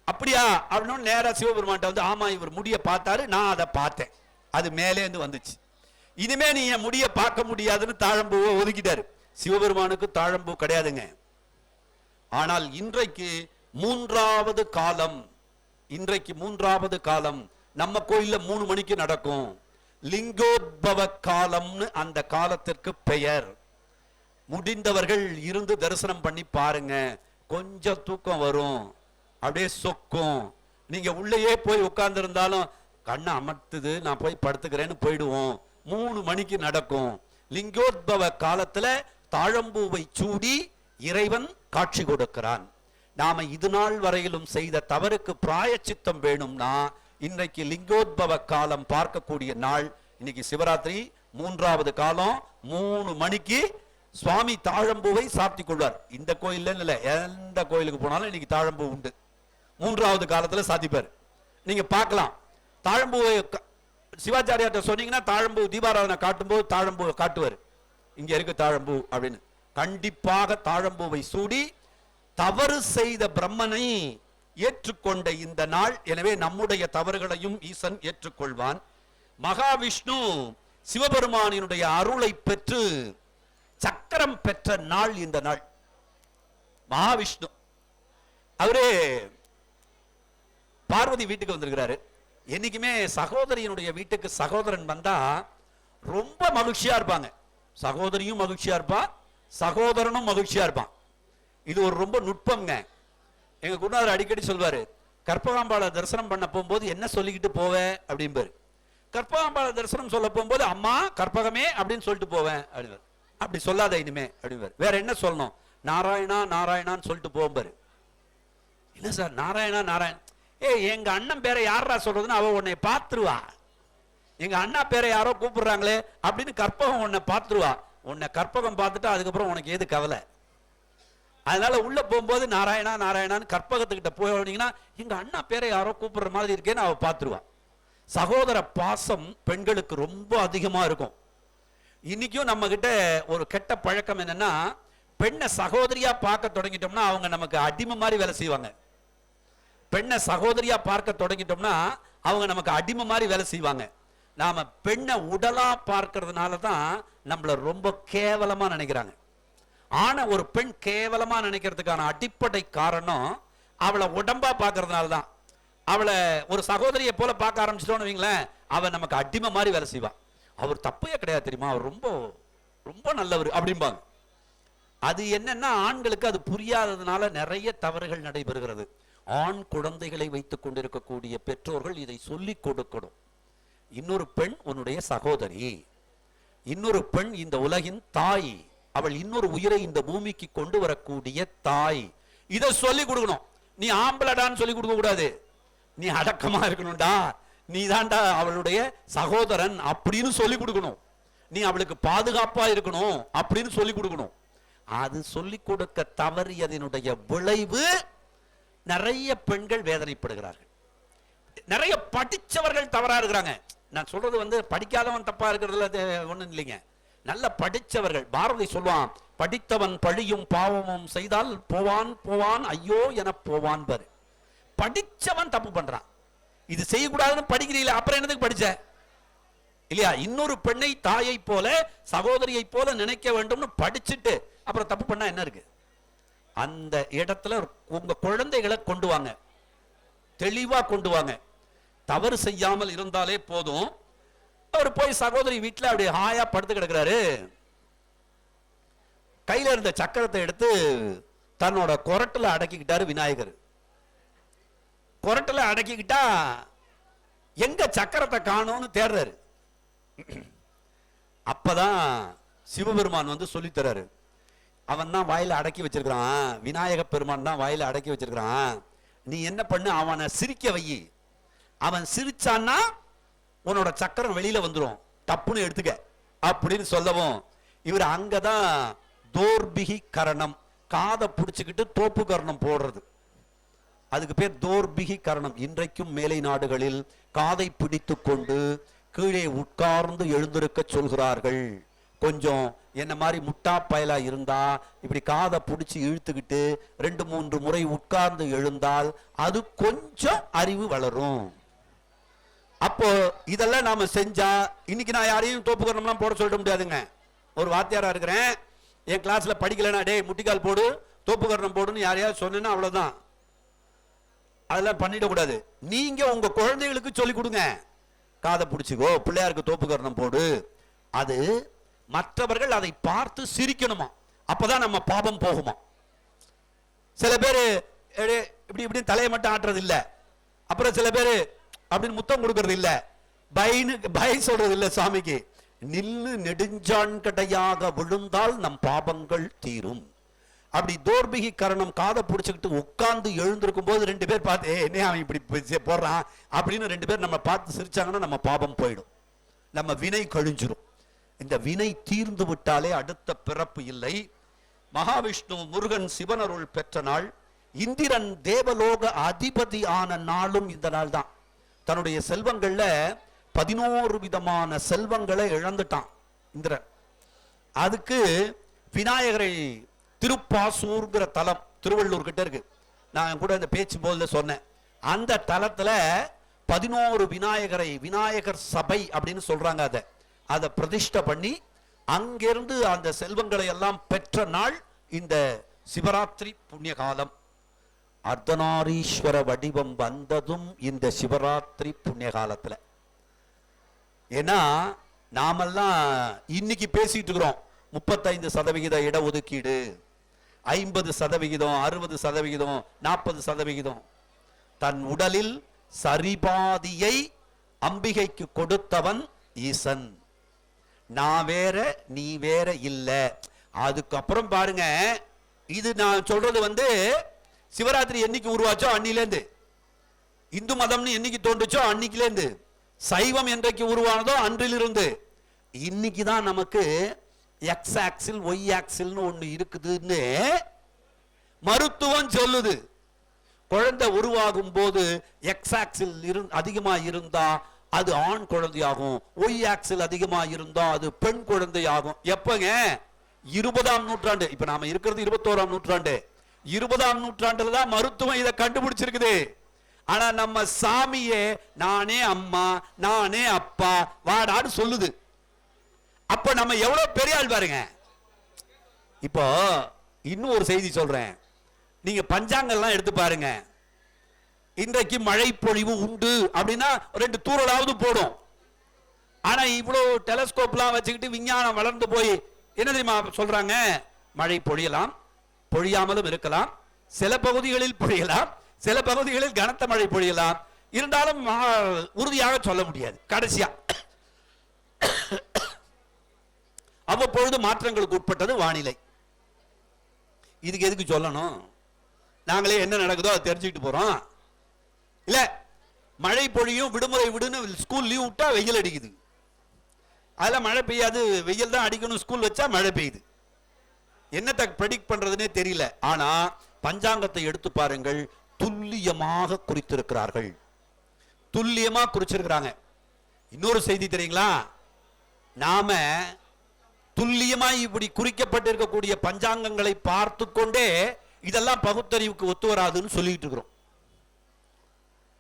அப்படியா அப்படின்னு நேரா சிவபெருமான்ட்ட வந்து, ஆமா இவர் முடிய பார்த்தாரு, நான் அதை பார்த்தேன், அது மேலேந்து வந்துச்சு, இனிமே நீ என் முடிய பார்க்க முடியாதுன்னு தாழம்பூவை ஒதுக்கிட்டாரு. சிவபெருமானுக்கு தாழம்பூ கிடையாதுங்க. ஆனால் இன்றைக்கு மூன்றாவது காலம் நம்ம கோயில்ல 3 மணிக்கு நடக்கும். லிங்கோத்பவ காலம்னு அந்த காலத்திற்கு பெயர். முடிந்தவர்கள் இருந்து தரிசனம் பண்ணி பாருங்க, கொஞ்சம் தூக்கம் வரும், அப்படியே சொக்கும். நீங்க உள்ளேயே போய் உட்கார்ந்து இருந்தாலும் கண்ணை அமர்த்துது, நான் போய் படுத்துக்கிறேன்னு போயிடுவோம். 3 மணிக்கு நடக்கும். லிங்கோத்பவ காலத்துல தாழம்பூவை சூடி இறைவன் காட்சி கொடுக்கிறான். நாம இது நாள் வரையிலும் செய்த தவறுக்கு பிராயச்சித்தம் வேணும்னா இன்றைக்கு லிங்கோத்பவ காலம் பார்க்கக்கூடிய நாள். இன்னைக்கு சிவராத்திரி 3வது காலம் 3 மணிக்கு சுவாமி தாழம்பூவை சாத்தி கொள்வார். இந்த கோயில்ல இல்ல, எந்த கோயிலுக்கு போனாலும் இன்னைக்கு தாழம்பூ உண்டு. 3வது காலத்துல சாத்திப்பார். நீங்க பார்க்கலாம். தாழம்பூவை சிவாச்சாரியார்ட்ட சொன்னீங்கன்னா தாழம்பூ தீபாராதனை காட்டும்போது தாழம்பூவை காட்டுவார். இங்க இருக்கு தாழம்பூ அப்படின்னு. கண்டிப்பாக தாழம்பூவை சூடி தவறு செய்த பிரம்மனை ஏற்றுக்கொண்ட இந்த நாள். எனவே நம்முடைய தவறுகளையும் ஈசன் ஏற்றுக்கொள்வான். மகாவிஷ்ணு சிவபெருமானினுடைய அருளை பெற்று சக்கரம் பெற்ற நாள் இந்த நாள். மகாவிஷ்ணு அவரே பார்வதி வீட்டுக்கு வந்திருக்கிறாரு. என்னைக்குமே சகோதரியினுடைய வீட்டுக்கு சகோதரன் வந்தா ரொம்ப மகிழ்ச்சியா இருப்பாங்க. சகோதரியும் மகிழ்ச்சியா இருப்பா, சகோதரனும் மகிழ்ச்சியா இருப்பான். இது ஒரு ரொம்ப நுட்பம்ங்க. எங்க குருநாதர் அடிக்கடி சொல்வாரு, கற்பகாம்பாளை தரிசனம் பண்ண போகும்போது என்ன சொல்லிக்கிட்டு போவேன் அப்படிம்பாரு. கற்பகாம்பாளை தரிசனம் சொல்ல போகும்போது அம்மா கற்பகமே அப்படின்னு சொல்லிட்டு போவேன் அப்படின்பாரு. அப்படி சொல்லாத இனிமே அப்படிம்பாரு. வேற என்ன சொல்லணும்? நாராயணா நாராயணான்னு சொல்லிட்டு போகும்பாரு. இல்ல சார், நாராயணா நாராயண், எங்க அண்ணன் பேரை யாரா சொல்றதுன்னு அவ உன்னை பார்த்துருவா. எங்க அண்ணா பேரை யாரோ கூப்பிடுறாங்களே அப்படின்னு கற்பகம் உன்னை பார்த்துருவா. உன்னை கற்பகம் பார்த்துட்டா அதுக்கப்புறம் உனக்கு ஏது கவலை? அதனால உள்ள போகும்போது நாராயணா நாராயணான்னு கற்பகத்துக்கிட்ட போனீங்கன்னா எங்க அண்ணா பேரை யாரோ கூப்பிடுற மாதிரி இருக்கேன்னு அவ பார்த்துருவா. சகோதர பாசம் பெண்களுக்கு ரொம்ப அதிகமா இருக்கும். இன்னைக்கும் நம்ம கிட்ட ஒரு கெட்ட பழக்கம் என்னன்னா, பெண்ணை சகோதரியா பார்க்க தொடங்கிட்டோம்னா அவங்க நமக்கு அடிமை மாதிரி வேலை செய்வாங்க. பெண்ணை சகோதரியா பார்க்க தொடங்கிட்டோம்னா அவங்க நமக்கு அடிமை மாதிரி வேலை செய்வாங்க. நாம பெண்ணை உடலா பார்க்கறதுனால தான் நம்மள ரொம்ப கேவலமா நினைக்கிறாங்க. ஆனா ஒரு பெண் கேவலமா நினைக்கிறதுக்கான அடிப்படை காரணம் அவளை உடம்பா பார்க்கறதுனால தான். அவளை ஒரு சகோதரியை போல பார்க்க ஆரம்பிச்சிட்டோன்னு வைங்களேன், அவ நமக்கு அடிமை மாதிரி வேலை செய்வா. அவர் தப்பையே கிடையாது தெரியுமா, அவர் ரொம்ப ரொம்ப நல்லவர் அப்படிம்பாங்க. அது என்னன்னா ஆண்களுக்கு அது புரியாததுனால நிறைய தவறுகள் நடைபெறுகிறது. ஆண் குழந்தைகளை வைத்துக் கொண்டிருக்கக்கூடிய பெற்றோர்கள் இதை சொல்லிக் கொடுக்கணும். இன்னொரு பெண் உன்னுடைய சகோதரி, இன்னொரு பெண் இந்த உலகின் தாய், அவள் இன்னொரு உயிரை இந்த பூமிக்கு கொண்டு வரக்கூடிய தாய். இதை சொல்லிக் கொடுக்கணும். நீ ஆம்பளடான்னு சொல்லிக் கொடுக்க கூடாது. நீ அடக்கமா இருக்கணும்டா, நீ தான்டா அவளுடைய சகோதரன் அப்படின்னு சொல்லிக் கொடுக்கணும். நீ அவளுக்கு பாதுகாப்பா இருக்கணும் அப்படின்னு சொல்லிக் கொடுக்கணும். அது சொல்லிக் கொடுக்க தவறியதனுடைய விளைவு நிறைய பெண்கள் வேதனைப்படுகிறார்கள். நிறைய படிச்சவர்கள் தவறா இருக்கிறாங்க. நான் சொல்றது வந்து படிக்காதவன் தப்பா இருக்கிறதுல ஒண்ணும் இல்லைங்க. நல்ல படிச்சவர்கள். பாரதி சொல்லுவான், படித்தவன் பழியும் பாவமும் செய்தால் போவான் போவான் ஐயோ என போவான் பாரு. படிச்சவன் தப்பு பண்றான். இது செய்யக்கூடாதுன்னு படிக்கிறீங்களா, அப்புறம் என்னதுக்கு படிச்ச இல்லையா? இன்னொரு பெண்ணை தாயை போல சகோதரியை போல நினைக்க வேண்டும்னு படிச்சுட்டு அப்புறம் தப்பு பண்ணா என்ன இருக்கு? அந்த இடத்துல உங்க குழந்தைகளை கொண்டு வாங்க, தெளிவா கொண்டு வாங்க. தவறு செய்யாமல் இருந்தாலே போதும். அவர் போய் சகோதரி வீட்டுல அப்படி ஹாயா படுத்து கிடக்கிறாரு. கையில இருந்த சக்கரத்தை எடுத்து தன்னோட கொரட்டுல அடக்கிக்கிட்டாரு விநாயகர். கொரட்டுல அடக்கிக்கிட்டா எங்க சக்கரத்தை காணோம்னு தேடுறாரு. அப்பதான் சிவபெருமான் வந்து சொல்லி தராரு. அவன் தான் வாயில அடக்கி வச்சிருக்கிறான், விநாயக பெருமான் தான் வாயில அடக்கி வச்சிருக்கிறான். நீ என்ன பண்ணு, அவனை சிரிக்க வை. அவன் சிரிச்சான்னா உன்னோட சக்கரம் வெளியில வந்துடும், டப்புன்னு எடுத்துக்க அப்படின்னு சொல்லவும் இவர் அங்கதான் தோர்பிகி கரணம், காதை பிடிச்சுக்கிட்டு தோப்பு கரணம் போடுறது. அதுக்கு பேர் தோர்பிகி கரணம். இன்றைக்கும் மேலை நாடுகளில் காதை பிடித்து கொண்டு கீழே உட்கார்ந்து எழுந்திருக்க சொல்கிறார்கள். கொஞ்சம் என்ன மாதிரி முட்டா பயலா இருந்தா இப்படி காதை பிடிச்சி இழுத்துக்கிட்டு 2-3 முறை உட்கார்ந்து எழுந்தால் அது கொஞ்சம் அறிவு வளரும். அப்போ இதெல்லாம் நாம செஞ்சா, இன்னைக்கு நான் யாரையும் தோப்புக்கரணம்லாம் போட சொல்ல முடியாதுங்க. ஒரு வாத்தியாரா இருக்கிறேன், என் கிளாஸ்ல படிக்கலன்னா டேய் முட்டிக்கால் போடு தோப்புக்கரணம் போடுன்னு யாரையாவது சொன்னா அவ்வளவுதான். அதெல்லாம் பண்ணிடக்கூடாது. நீங்க உங்க குழந்தைகளுக்கு சொல்லிக் கொடுங்க, காதை பிடிச்சிக்கோ, பிள்ளையாருக்கு தோப்புக்கரணம் போடு. அது மற்றவர்கள் அதை பார்த்து சிரிக்கணுமா, அப்பதான் நம்ம பாபம் போகுமா. சில பேரு இப்படி இப்படி தலையை மட்டும் ஆட்டுறது இல்ல, அப்புறம் சில பேரு அப்படின்னு முத்தம் கொடுக்கறது இல்ல, பை சொல்றது இல்ல சாமிக்கு. நில்லு நெடுஞ்சான் கடையாக விழுந்தால் நம் பாபங்கள் தீரும். அப்படி தோர்பிகி கரணம் காதை பிடிச்சுக்கிட்டு உட்கார்ந்து எழுந்திருக்கும் போது 2 பேர் பார்த்து என்ன அவன் இப்படி போடுறான் அப்படின்னு 2 பேர் நம்ம பார்த்து சிரிச்சாங்கன்னா நம்ம பாபம் போயிடும், நம்ம வினை கழிஞ்சிரும். இந்த வினை தீர்ந்து விட்டாலே அடுத்த பிறப்பு இல்லை. மகாவிஷ்ணு முருகன் சிவனருள் பெற்ற நாள், இந்திரன் தேவலோக அதிபதி ஆன நாளும் இந்த நாள் தான். தன்னுடைய செல்வங்கள்ல 11 விதமான செல்வங்களை இழந்துட்டான் இந்திரன். அதுக்கு விநாயகரை திருப்பாசூர்ங்கிற தலம் திருவள்ளூர் கிட்ட இருக்கு, நான் கூட இந்த பேச்சு போல சொன்னேன். அந்த தலத்துல 11 விநாயகரை, விநாயகர் சபை அப்படின்னு சொல்றாங்க, அதை பிரதிஷ்டை பண்ணி அங்கிருந்து அந்த செல்வங்களை எல்லாம் பெற்ற நாள் இந்த சிவராத்திரி புண்ணிய காலம். அர்த்தநாரீஸ்வர வடிவம் வந்ததும் இந்த சிவராத்திரி புண்ணிய காலத்துல. ஏன்னா நாமெல்லாம் இன்னைக்கு பேசிட்டு இருக்கிறோம் 35% இடஒதுக்கீடு, 50%, 60%, 40%. தன் உடலில் சரிபாதியை அம்பிகைக்கு கொடுத்தவன் ஈசன். நான் வேற நீ வேற இல்ல. அதுக்கப்புறம் பாருங்க, இது நான் சொல்றது சிவராத்திரி என்னைக்கு உருவாச்சோ அன்னிலேருந்து, இந்து மதம்னு என்னைக்கு தோன்றுச்சோ அன்னைக்கிலேருந்து, சைவம் என்றைக்கு உருவானதோ அன்றிலிருந்து இன்னைக்கு தான் நமக்கு எக்ஸ் ஆக்சில் ஒய் ஆக்சில்னு ஒண்ணு இருக்குதுன்னு மருத்துவம் சொல்லுது. குழந்தை உருவாகும் போது எக்ஸ் ஆக்சில் அதிகமா இருந்தா அது ஆண் குழந்தையாகும், ஒய் ஆக்சில் அதிகமா இருந்தா அது பெண் குழந்தையாகும். எப்பங்க? 20ஆம் நூற்றாண்டு. இப்ப நாம இருக்கிறது 21ஆம் நூற்றாண்டு. 20ஆம் நூற்றாண்டுல தான் மருத்துவம் இதை கண்டுபிடிச்சிருக்குது. ஆனா நம்ம சாமியே நானே அம்மா நானே அப்பா வாடான்னு சொல்லுது. அப்ப நம்ம எவ்வளவு பெரிய ஆள் பாருங்க. இப்போ இன்னும் ஒரு செய்தி சொல்றேன், நீங்க பஞ்சாங்கெல்லாம் எடுத்து பாருங்க. இன்றைக்கு மழை பொழிவு உண்டு அப்படின்னா 2 தூறலாவது போடும். ஆனா இவ்வளவு டெலஸ்கோப்லாம் வச்சுக்கிட்டு விஞ்ஞானம் வளர்ந்து போய் என்ன தெரியுமா சொல்றாங்க? மழை பொழியலாம், பொழியாமலும் இருக்கலாம், சில பகுதிகளில் பொழியலாம், சில பகுதிகளில் கனத்த மழை பொழியலாம், இருந்தாலும் உறுதியாக சொல்ல முடியாது. கடைசியா அவ்வப்பொழுது மாற்றங்களுக்கு உட்பட்டது வானிலை. இதுக்கு எதுக்கு சொல்லணும்? நாங்களே என்ன நடக்குதோ அதை தெரிஞ்சுக்கிட்டு போறோம். இல்ல மழை பொழியும், விடுமுறை விடுன்னு ஸ்கூல் லீவ் விட்டா வெயில் அடிக்குது. அதெல்லாம் மழை பெய்யாது, வெயில் தான் அடிக்கணும். ஸ்கூல் வச்சா மழை பெய்யுது. என்னத்தை ப்ரெடிக்ட் பண்றதுன்னே தெரியல. ஆனா பஞ்சாங்கத்தை எடுத்து பாருங்கள், துல்லியமாக குறித்திருக்கிறார்கள், துல்லியமா குறிச்சிருக்கிறாங்க. இன்னொரு செய்தி தெரியுங்களா? நாம துல்லியமா இப்படி குறிக்கப்பட்டிருக்கக்கூடிய பஞ்சாங்கங்களை பார்த்து கொண்டே இதெல்லாம் பகுத்தறிவுக்கு ஒத்து வராதுன்னு சொல்லிட்டு இருக்கிறோம்.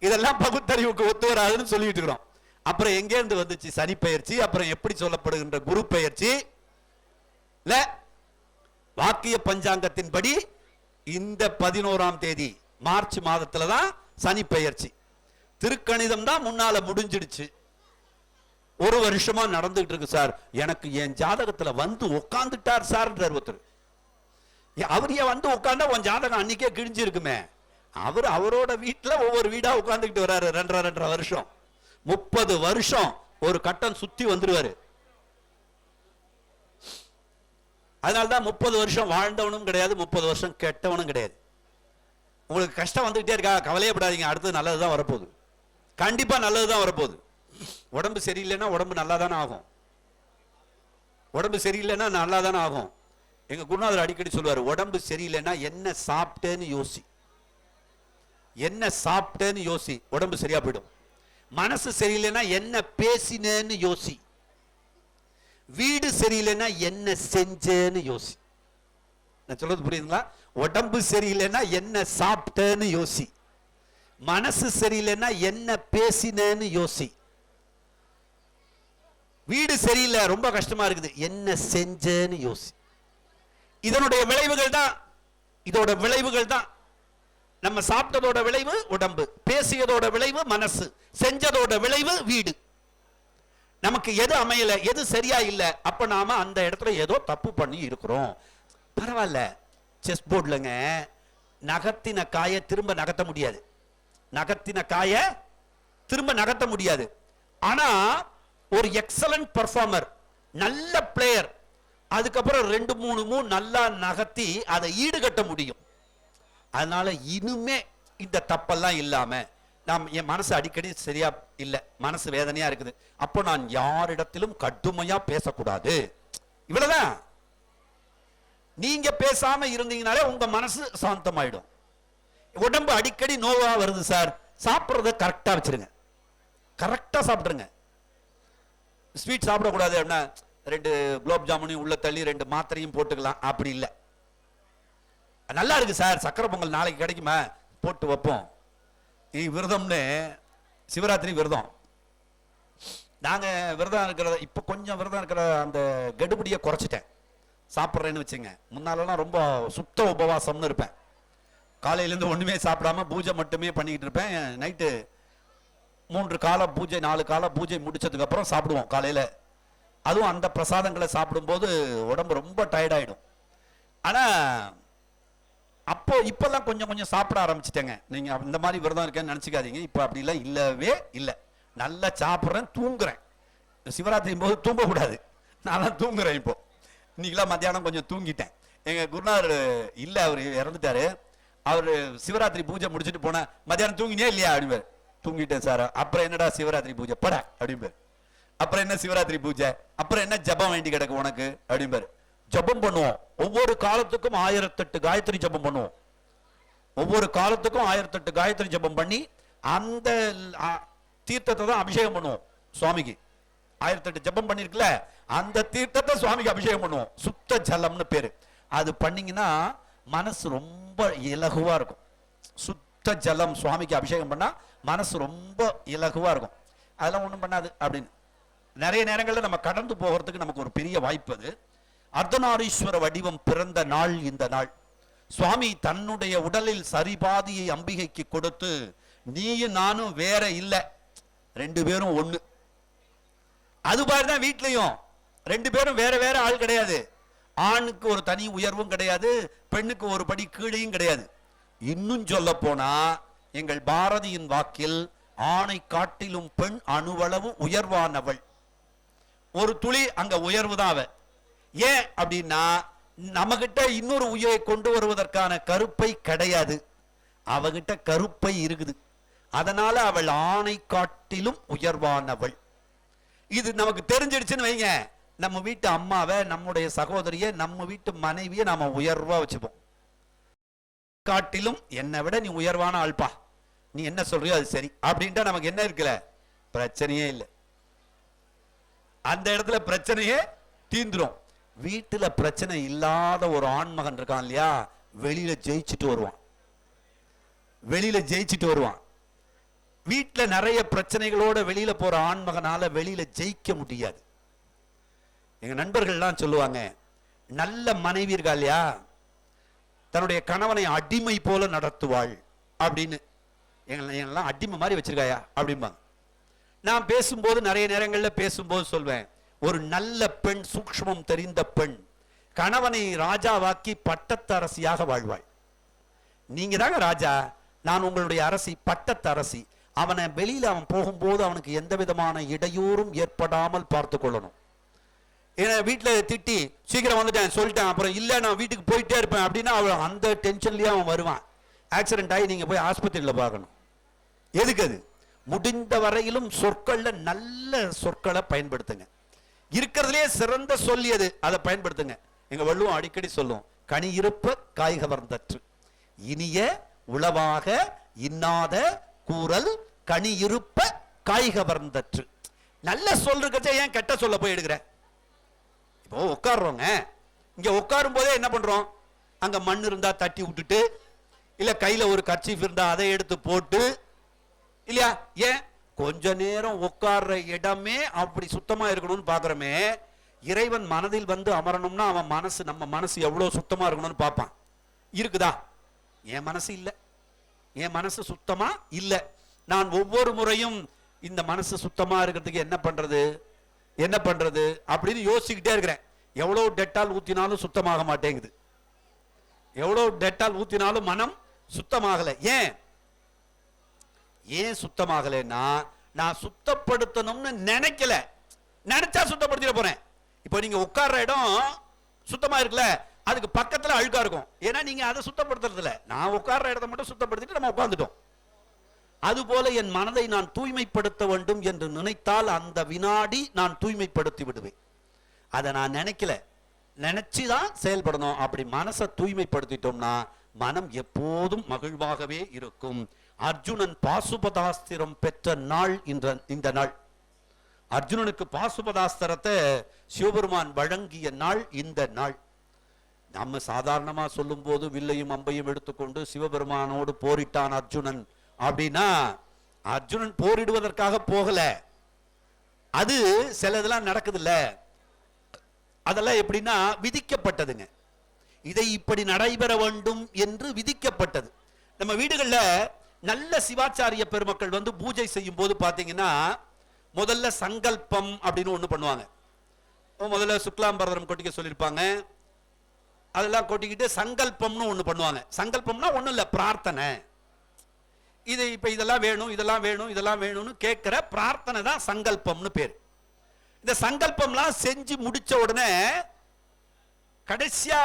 இதெல்லாம் பகுத்தறிவுக்கு ஒத்து வராதுன்னு சொல்லிட்டு இருக்கிறோம். அப்புறம் எங்கே இருந்து வந்துச்சு சனி பெயர்ச்சி? அப்புறம் எப்படி சொல்லப்படுகின்ற குரு பெயர்ச்சி? இல்ல வாக்கிய பஞ்சாங்கத்தின்படி இந்த 11ஆம் தேதி மார்ச் மாதத்துல தான் சனி பெயர்ச்சி. திருக்கணிதம் தான் முன்னால முடிஞ்சிடுச்சு. 1 வருஷமா நடந்துகிட்டு இருக்கு சார். எனக்கு என் ஜாதகத்துல வந்து உட்காந்துட்டார் சார் ஒருத்தர். அவரைய வந்து உட்கார்ந்தா உன் ஜாதகம் அன்னைக்கே கிழிஞ்சு இருக்குமே. அவர் அவரோட வீட்டுல ஒவ்வொரு வீடா உட்கார்ந்துக்கிட்டு வர்றாரு. 2.5 வருஷம், 30 வருஷம் ஒரு கட்டம் சுத்தி வந்துருவாரு. அதனால்தான் 30 வருஷம் வாழ்ந்தவனும் கிடையாது, 30 வருஷம் கெட்டவனும் கிடையாது. உங்களுக்கு கஷ்டம் வந்துகிட்டே இருக்கா? கவலையப்படாதீங்க, அடுத்தது நல்லதுதான் வரப்போகுது. கண்டிப்பா நல்லதுதான் வரப்போகுது. உடம்பு சரியில்லைன்னா உடம்பு நல்லா தானே ஆகும். உடம்பு சரியில்லைன்னா நல்லா தானே ஆகும். எங்க குருநாதர் அடிக்கடி சொல்லுவாரு, உடம்பு சரியில்லைன்னா என்ன சாப்பிட்டேன்னு யோசி, என்ன சாப்பிட்டேன்னு யோசி, உடம்பு சரியா போயிடும். மனசு சரியில்லைன்னா என்ன பேசினேன்னு யோசி. வீடு சரியில்லைன்னா என்ன செஞ்சேன்னு யோசி. நான் சொல்றது புரியுதுங்களா? உடம்பு சரியில்லைன்னா என்ன சாப்பிட்டேன்னு யோசி. மனசு சரியில்லைன்னா என்ன பேசினேன்னு யோசி. வீடு சரியில்லை, ரொம்ப கஷ்டமா இருக்குது, என்ன செஞ்சேன்னு யோசி. இதனுடைய விளைவுகள் தான், இதோட விளைவுகள் தான். நம்ம சாப்பிட்டதோட விளைவு உடம்பு, பேசியதோட விளைவு மனசு, செஞ்சதோட விளைவு வீடு. நமக்கு எது அமையல, எது சரியா இல்ல, அப்ப நாம அந்த இடத்துல ஏதோ தப்பு பண்ணி இருக்கிறோம். பரவாயில்ல, செஸ் போர்டுலங்க நகத்தின காய திரும்ப நகர்த்த முடியாது. நகத்தின காய திரும்ப நகர்த்த முடியாது. ஆனா ஒரு எக்ஸலன்ட் பர்ஃபார்மர், நல்ல பிளேயர், அதுக்கப்புறம் 2-3 மூணு நல்லா நகர்த்தி அதை ஈடுகட்ட முடியும். அதனால இனிமே இந்த தப்பெல்லாம் இல்லாம, நாம் என் மனசு அடிக்கடி சரியா இல்ல, மனசு வேதனையா இருக்குது, அப்போ நான் யாரிடத்திலும் கடுமையா பேசக்கூடாது. இவ்வளவுதான். நீங்க பேசாம இருந்தீங்கனாலே உங்க மனசு சாந்தமாயிடும். உடம்பு அடிக்கடி நோவா வருது சார், சாப்பிட்றத கரெக்டா வச்சிருங்க, கரெக்டா சாப்பிடுங்க. ஸ்வீட் சாப்பிடக்கூடாது அப்படின்னா 2 குலோப் ஜாமுனையும் உள்ள தள்ளி 2 மாத்திரையும் போட்டுக்கலாம், அப்படி இல்லை. நல்லா இருக்கு சார், சக்கரை பொங்கல் நாளைக்கு கிடைக்குமா, போட்டு வைப்போம். விரதம்னு சிவராத்திரி விரதம், நாங்க விரதம் இருக்கிறத இப்ப கொஞ்சம் விரதம் இருக்கிற அந்த கெடுபடியை குறைச்சிட்டேன். சாப்பிட்றேன்னு வச்சுங்க, முன்னாலெல்லாம் ரொம்ப சுத்த உபவாசம்னு இருப்பேன். காலையிலேருந்து ஒண்ணுமே சாப்பிடாம பூஜை மட்டுமே பண்ணிக்கிட்டு இருப்பேன். நைட்டு 3 கால பூஜை 4 கால பூஜை முடிச்சதுக்கு அப்புறம் சாப்பிடுவோம் காலையில. அதுவும் அந்த பிரசாதங்களை சாப்பிடும்போது உடம்பு ரொம்ப டயர்டாயிடும். ஆனா அப்போ இப்பெல்லாம் கொஞ்சம் கொஞ்சம் சாப்பிட ஆரம்பிச்சிட்டேங்க. நீங்க இந்த மாதிரி விரதம் இருக்கேன்னு நினைச்சுக்காதீங்க, இப்ப அப்படிலாம் இல்லவே இல்லை. நல்லா சாப்பிட்றேன், தூங்குறேன். சிவராத்திரி போது தூங்கக்கூடாது, நான் தூங்குறேன். இப்போ இன்னைக்கெல்லாம் மத்தியானம் கொஞ்சம் தூங்கிட்டேன். எங்க குருநாதர் இல்ல, அவர் இறந்துட்டாரு. அவர் சிவராத்திரி பூஜை முடிச்சுட்டு போன மத்தியானம் தூங்கினே இல்லையா அப்படிம்பாரு. தூங்கிட்டேன் சார். அப்புறம் என்னடா சிவராத்திரி பூஜை பட அப்படிம்பாரு. அப்புறம் என்ன சிவராத்திரி பூஜை, அப்புறம் என்ன ஜபம் வேண்டி கிடக்கு உனக்கு அப்படிம்பாரு. ஜபம் பண்ணுவோம், ஒவ்வொரு காலத்துக்கும் 1008 காயத்ரி ஜபம் பண்ணுவோம். ஒவ்வொரு காலத்துக்கும் 1008 காயத்ரி ஜபம் பண்ணி அந்த தீர்த்தத்தை தான் அபிஷேகம் பண்ணுவோம் சுவாமிக்கு. 1008 ஜபம் பண்ணிருக்கல, அந்த தீர்த்தத்தை சுவாமிக்கு அபிஷேகம் பண்ணுவோம். சுத்த ஜலம்னு பேரு. அது பண்ணீங்கன்னா மனசு ரொம்ப இலகுவா இருக்கும். சுத்த ஜலம் சுவாமிக்கு அபிஷேகம் பண்ணா மனசு ரொம்ப இலகுவா இருக்கும். அதெல்லாம் ஒண்ணும் பண்ணாது அப்படின்னு நிறைய நேரங்களில் நம்ம கடந்து போகிறதுக்கு நமக்கு ஒரு பெரிய வாய்ப்பு. அது அர்த்தநாரீஸ்வர வடிவம் பிறந்த நாள் இந்த நாள். சுவாமி தன்னுடைய உடலில் சரிபாதியை அம்பிகைக்கு கொடுத்து, நீயும் நானும் வேற இல்லை, 2 பேரும் ஒண்ணு. அது மாதிரிதான் வீட்லயும் 2 பேரும் வேற வேற ஆள் கிடையாது. ஆணுக்கு ஒரு தனி உயர்வும் கிடையாது, பெண்ணுக்கு ஒரு படி கீழையும் கிடையாது. இன்னும் சொல்ல போனா எங்கள் பாரதியின் வாக்கில் ஆணை காட்டிலும் பெண் அணுவளவு உயர்வானவள். ஒரு துளி அங்க உயர்வு தான் அவ. ஏன் அப்படின்னா நம்மகிட்ட இன்னொரு உயிரை கொண்டு வருவதற்கான கருப்பை கிடையாது, அவகிட்ட கருப்பை இருக்குது. அதனால அவள் ஆணை காட்டிலும் உயர்வானவள். இது நமக்கு தெரிஞ்சிடுச்சுன்னு வைங்க, நம்ம வீட்டு அம்மாவை, நம்முடைய சகோதரிய, நம்ம வீட்டு மனைவியை நாம உயர்வா வச்சுப்போம். காட்டிலும் என்னை விட நீ உயர்வான ஆள்பா, நீ என்ன சொல்றியோ அது சரி அப்படின்ட்டு நமக்கு என்ன இருக்குல்ல, பிரச்சனையே இல்லை. அந்த இடத்துல பிரச்சனையே தீந்துரும். வீட்டுல பிரச்சனை இல்லாத ஒரு ஆண்மகன் இருக்கான் இல்லையா, வெளியில ஜெயிச்சுட்டு வருவான், வெளியில ஜெயிச்சுட்டு வருவான். வீட்டுல நிறைய பிரச்சனைகளோட வெளியில போற ஆண்மகனால வெளியில ஜெயிக்க முடியாது. எங்க நண்பர்கள்லாம் சொல்லுவாங்க, நல்ல மனைவி இருக்கா இல்லையா, தன்னுடைய கணவனை அடிமை போல நடத்துவாள் அப்படின்னு. எங்கெல்லாம் அடிமை மாதிரி வச்சிருக்காயா அப்படிம்பாங்க. நான் பேசும்போது நிறைய நேரங்களில் பேசும்போது சொல்வேன், ஒரு நல்ல பெண், சூக்ஷ்மம் தெரிந்த பெண் கணவனை ராஜாவாக்கி பட்டத்து அரசியாக வாழ்வாள். நீங்க தாங்க ராஜா, நான் உங்களுடைய அரசி, பட்டத்து அரசி. அவனை வெளியில அவன் போகும்போது அவனுக்கு எந்த விதமான இடையூறும் ஏற்படாமல் பார்த்து கொள்ளணும். ஏன்னா வீட்டில் திட்டி சீக்கிரம் வந்துட்டேன் சொல்லிட்டேன், அப்புறம் இல்லை நான் வீட்டுக்கு போயிட்டே இருப்பேன் அப்படின்னா அவன் அந்த டென்ஷன்லயே அவன் வருவான். ஆக்சிடென்ட் ஆகி நீங்க போய் ஆஸ்பத்திரியில் பார்க்கணும். எதுக்கு? அது முடிந்த வரையிலும் சொற்கள்ல நல்ல சொற்களை பயன்படுத்துங்க. இருக்கிறதுலே சிறந்த சொல்லியது, அதை பயன்படுத்துங்க. எங்க வள்ளுவம் அடிக்கடி சொல்லும், கனி இருப்ப காய் கவர்ந்தற்று, இனிய உளவாக இன்னாத கூறல் கனி இருப்ப காய் கவர்ந்தற்று. நல்ல சொல்றத ஏன் கெட்ட சொல்ல போய் எடுக்கிற? இப்போ உட்கார்றோங்க, இங்க உட்காரும் போதே என்ன பண்றோம்? அங்க மண் இருந்தா தட்டி விட்டுட்டு, இல்ல கையில ஒரு கர்ச்சீஃப் இருந்தா அதை எடுத்து போட்டு, இல்லையா? ஏன் கொஞ்ச நேரம் உட்கார்ற இடமே அப்படி சுத்தமா இருக்கணும்னு பாக்குறமே. இறைவன் மனதில் வந்து அமரணும்னா அவன் மனசு, நம்ம மனசு எவ்வளவு சுத்தமா இருக்கணும்னு பார்ப்பான். இருக்குதா? என் மனசு இல்ல, என் மனசு சுத்தமா இல்ல. நான் ஒவ்வொரு முறையும் இந்த மனசு சுத்தமா இருக்கிறதுக்கு என்ன பண்றது என்ன பண்றது அப்படின்னு யோசிச்சுக்கிட்டே இருக்கிறேன். எவ்வளவு டெட்டால் ஊத்தினாலும் சுத்தமாக மாட்டேங்குது. எவ்வளவு டெட்டால் ஊத்தினாலும் மனம் சுத்தமாகல. ஏன் ஏன் சுத்தமாகலன்னா, நான் சுத்தப்படுத்தணும்னு நினைக்கல. நினைச்சா சுத்தப்படுத்திட போறேன். இப்போ நீங்க உட்கார்ற இடம் சுத்தமா இருக்குல்ல, அதுக்கு பக்கத்துல அழுக்கா இருக்கும். ஏன்னா நீங்க அதை சுத்தப்படுத்துறது இல்ல. நான் உட்கார்ற இடத்தை மட்டும் சுத்தப்படுத்திட்டு நம்ம உட்கார்ந்துட்டோம். அதுபோல என் மனதை நான் தூய்மைப்படுத்த வேண்டும் என்று நினைத்தால் அந்த வினாடி நான் தூய்மைப்படுத்தி விடுவேன். அதை நான் நினைக்கல, நினைச்சுதான் செயல்படணும். அப்படி மனசை தூய்மைப்படுத்திட்டோம்னா மனம் எப்போதும் மகிழ்வாகவே இருக்கும். அர்ஜுனன் பாசுபதாஸ்திரம் பெற்ற நாள் இந்த நாள். அர்ஜுனனுக்கு பாசுபதாஸ்திரத்தை சிவபெருமான் வழங்கிய நாள் இந்த நாள். நம்ம சாதாரணமா சொல்லும் போது வில்லையும் அம்பையும் எடுத்துக்கொண்டு சிவபெருமானோடு போரிட்டான் அர்ஜுனன் அப்படின்னா, அர்ஜுனன் போரிடுவதற்காக போகல. அது சிலதெல்லாம் நடக்குது இல்ல, அதெல்லாம் எப்படின்னா விதிக்கப்பட்டதுங்க. இதை இப்படி நடைபெற வேண்டும் என்று விதிக்கப்பட்டது. நம்ம வீடுகள்ல நல்ல சிவாச்சாரிய பெருமக்கள் வந்து பூஜை செய்யும் போது பாத்தீங்கன்னா, முதல்ல சங்கல்பம் அப்படின்னு ஒண்ணு பண்ணுவாங்க. முதல்ல சுக்லாம்பரதம் கொட்டிக்க சொல்லியிருப்பாங்க. அதெல்லாம் கொட்டிக்கிட்டு சங்கல்பம்னு ஒண்ணு பண்ணுவாங்க. சங்கல்பம்னா ஒண்ணும் இல்ல, பிரார்த்தனை. இது இப்ப இதெல்லாம் வேணும், இதெல்லாம் வேணும், இதெல்லாம் வேணும்னு கேட்கிற பிரார்த்தனை தான் சங்கல்பம்னு பேர். இந்த சங்கல்பம்லாம் செஞ்சு முடிச்ச உடனே கடைசியா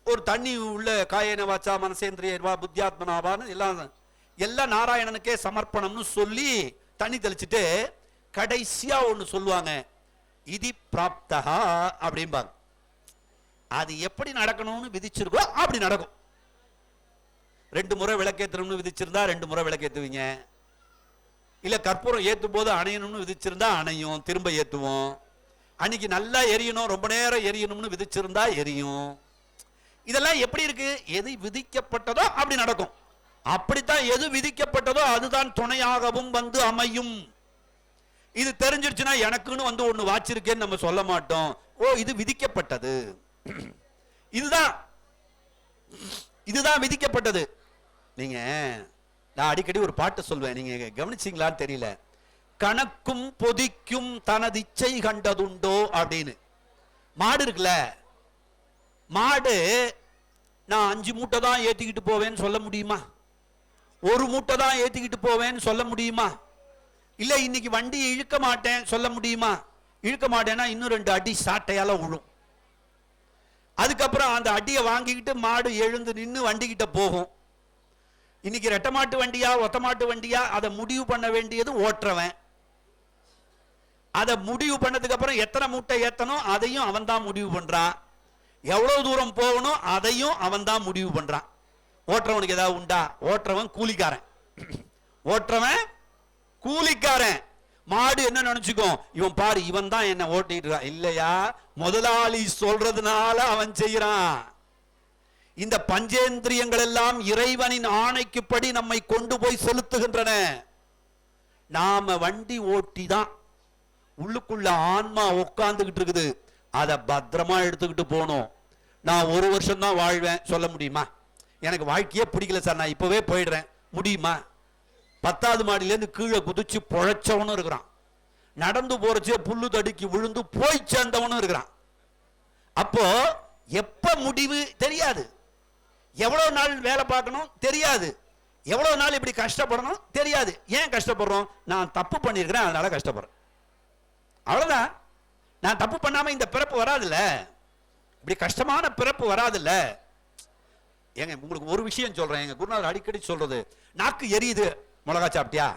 ஒரு தண்ணி உள்ள காயேன வாச்சா மனசேந்திரியர்வா புத்தியாத்மனாவான்னு எல்லாம் நாராயணனுக்கே சமர்ப்பணம்னு சொல்லி தண்ணி தெளிச்சுட்டு கடைசியா ஒண்ணு சொல்லுவாங்க, இதி பிராப்தஹா அப்படிம்பாங்க. அது எப்படி நடக்கணும்னு விதிச்சிருக்கோ அப்படி நடக்கும். 2 முறை விளக்கேற்றணும்னு விதிச்சிருந்தா 2 முறை விளக்கேற்றுவீங்க. இல்ல கற்பூரம் ஏற்றும் போது அணையணும்னு விதிச்சிருந்தா அணையும், திரும்ப ஏற்றுவோம். அன்னைக்கு நல்லா எரியணும், ரொம்ப நேரம் எரியணும்னு விதிச்சிருந்தா எரியும். இதெல்லாம் எப்படி இருக்கு? எது விதிக்கப்பட்டதோ அப்படி நடக்கும். அப்படித்தான் எது விதிக்கப்பட்டதோ அதுதான் துணையாகவும் வந்து அமையும். இது தெரிஞ்சிருச்சுன்னா எனக்குன்னு வந்து ஒண்ணு வாச்சிருக்கேன்னு நம்ம சொல்ல மாட்டோம். ஓ, இது விதிக்கப்பட்டது, இதுதான் விதிக்கப்பட்டது. நீங்க நான் அடிக்கடி ஒரு பாட்டு சொல்வேன், நீங்க கவனிச்சீங்களான்னு தெரியல. கணக்கும் பொதிக்கும் தனது இச்சை கண்டதுண்டோ அப்படின்னு. மாடு இருக்குல்ல, மாடு நான் 5 மூட்டை தான் ஏத்திக்கிட்டு போவேன்னு சொல்ல முடியுமா? 1 மூட்டை தான் ஏத்திக்கிட்டு போவேன்னு சொல்ல முடியுமா? இல்ல இன்னைக்கு வண்டியை இழுக்க மாட்டேன் சொல்ல முடியுமா? இழுக்க மாட்டேன்னா இன்னும் 2 அடி சாட்டையால விழும். அதுக்கப்புறம் அந்த அடியை வாங்கிக்கிட்டு மாடு எழுந்து நின்று வண்டிக்கிட்ட போகும். இன்னைக்கு ரெட்டை மாட்டு வண்டியா ஒத்த மாட்டு வண்டியா அதை முடிவு பண்ண வேண்டியது ஓட்டுறவன். அதை முடிவு பண்ணதுக்கு அப்புறம் எத்தனை மூட்டை ஏத்தணும் அதையும் அவன் தான் முடிவு பண்றான். எவ்வளவு தூரம் போகணும் அதையும் அவன் தான் முடிவு பண்றான். ஓட்டுறவனுக்கு ஏதாவது உண்டா? ஓட்டுறவன் கூலிக்காரன். ஓட்டுறவன் கூலிக்காரன். மாடு என்ன நினைச்சுக்கும், இவன் பாரு இவன் தான் என்ன ஓட்டிட்டு இருக்கான். இல்லையா, முதலாளி சொல்றதுனால அவன் செய்யறான். இந்த பஞ்சேந்திரியங்கள் எல்லாம் இறைவனின் ஆணைக்குப்படி நம்மை கொண்டு போய் செலுத்துகின்றன. நாம வண்டி ஓட்டி தான், உள்ளுக்குள்ள ஆன்மா உட்கார்ந்துகிட்டு இருக்குது. அதை பத்திரமா எடுத்துக்கிட்டு போனோம். நான் 1 வருஷம் தான் வாழ்வேன் சொல்ல முடியுமா? எனக்கு வாழ்க்கையே பிடிக்கல சார், நான் இப்பவே போயிடுறேன் முடியுமா? 10வது மாடியிலேருந்து கீழே குதிச்சு பொழைச்சவனும் இருக்கிறான். நடந்து போறச்சே புல்லு தடுக்கி விழுந்து போய் சேர்ந்தவனும் இருக்கிறான். அப்போ எப்ப முடிவு தெரியாது, எவ்வளவு நாள் வேலை பார்க்கணும் தெரியாது, எவ்வளவு நாள் இப்படி கஷ்டப்படணும் தெரியாது. ஏன் கஷ்டப்படுறோம்? நான் தப்பு பண்ணிருக்கிறேன் அதனால கஷ்டப்படுறேன், அவ்வளவுதான். நான் தப்பு பண்ணாம இந்த பிறப்பு வராதுல்ல, இப்படி கஷ்டமான பிறப்பு வராதுல்ல. ஏங்க உங்களுக்கு ஒரு விஷயம் சொல்றேன், எங்க குருநாதர் அடிக்கடி சொல்றது, நாக்கு எரியுது, மிளகா சாப்பிட்டியா,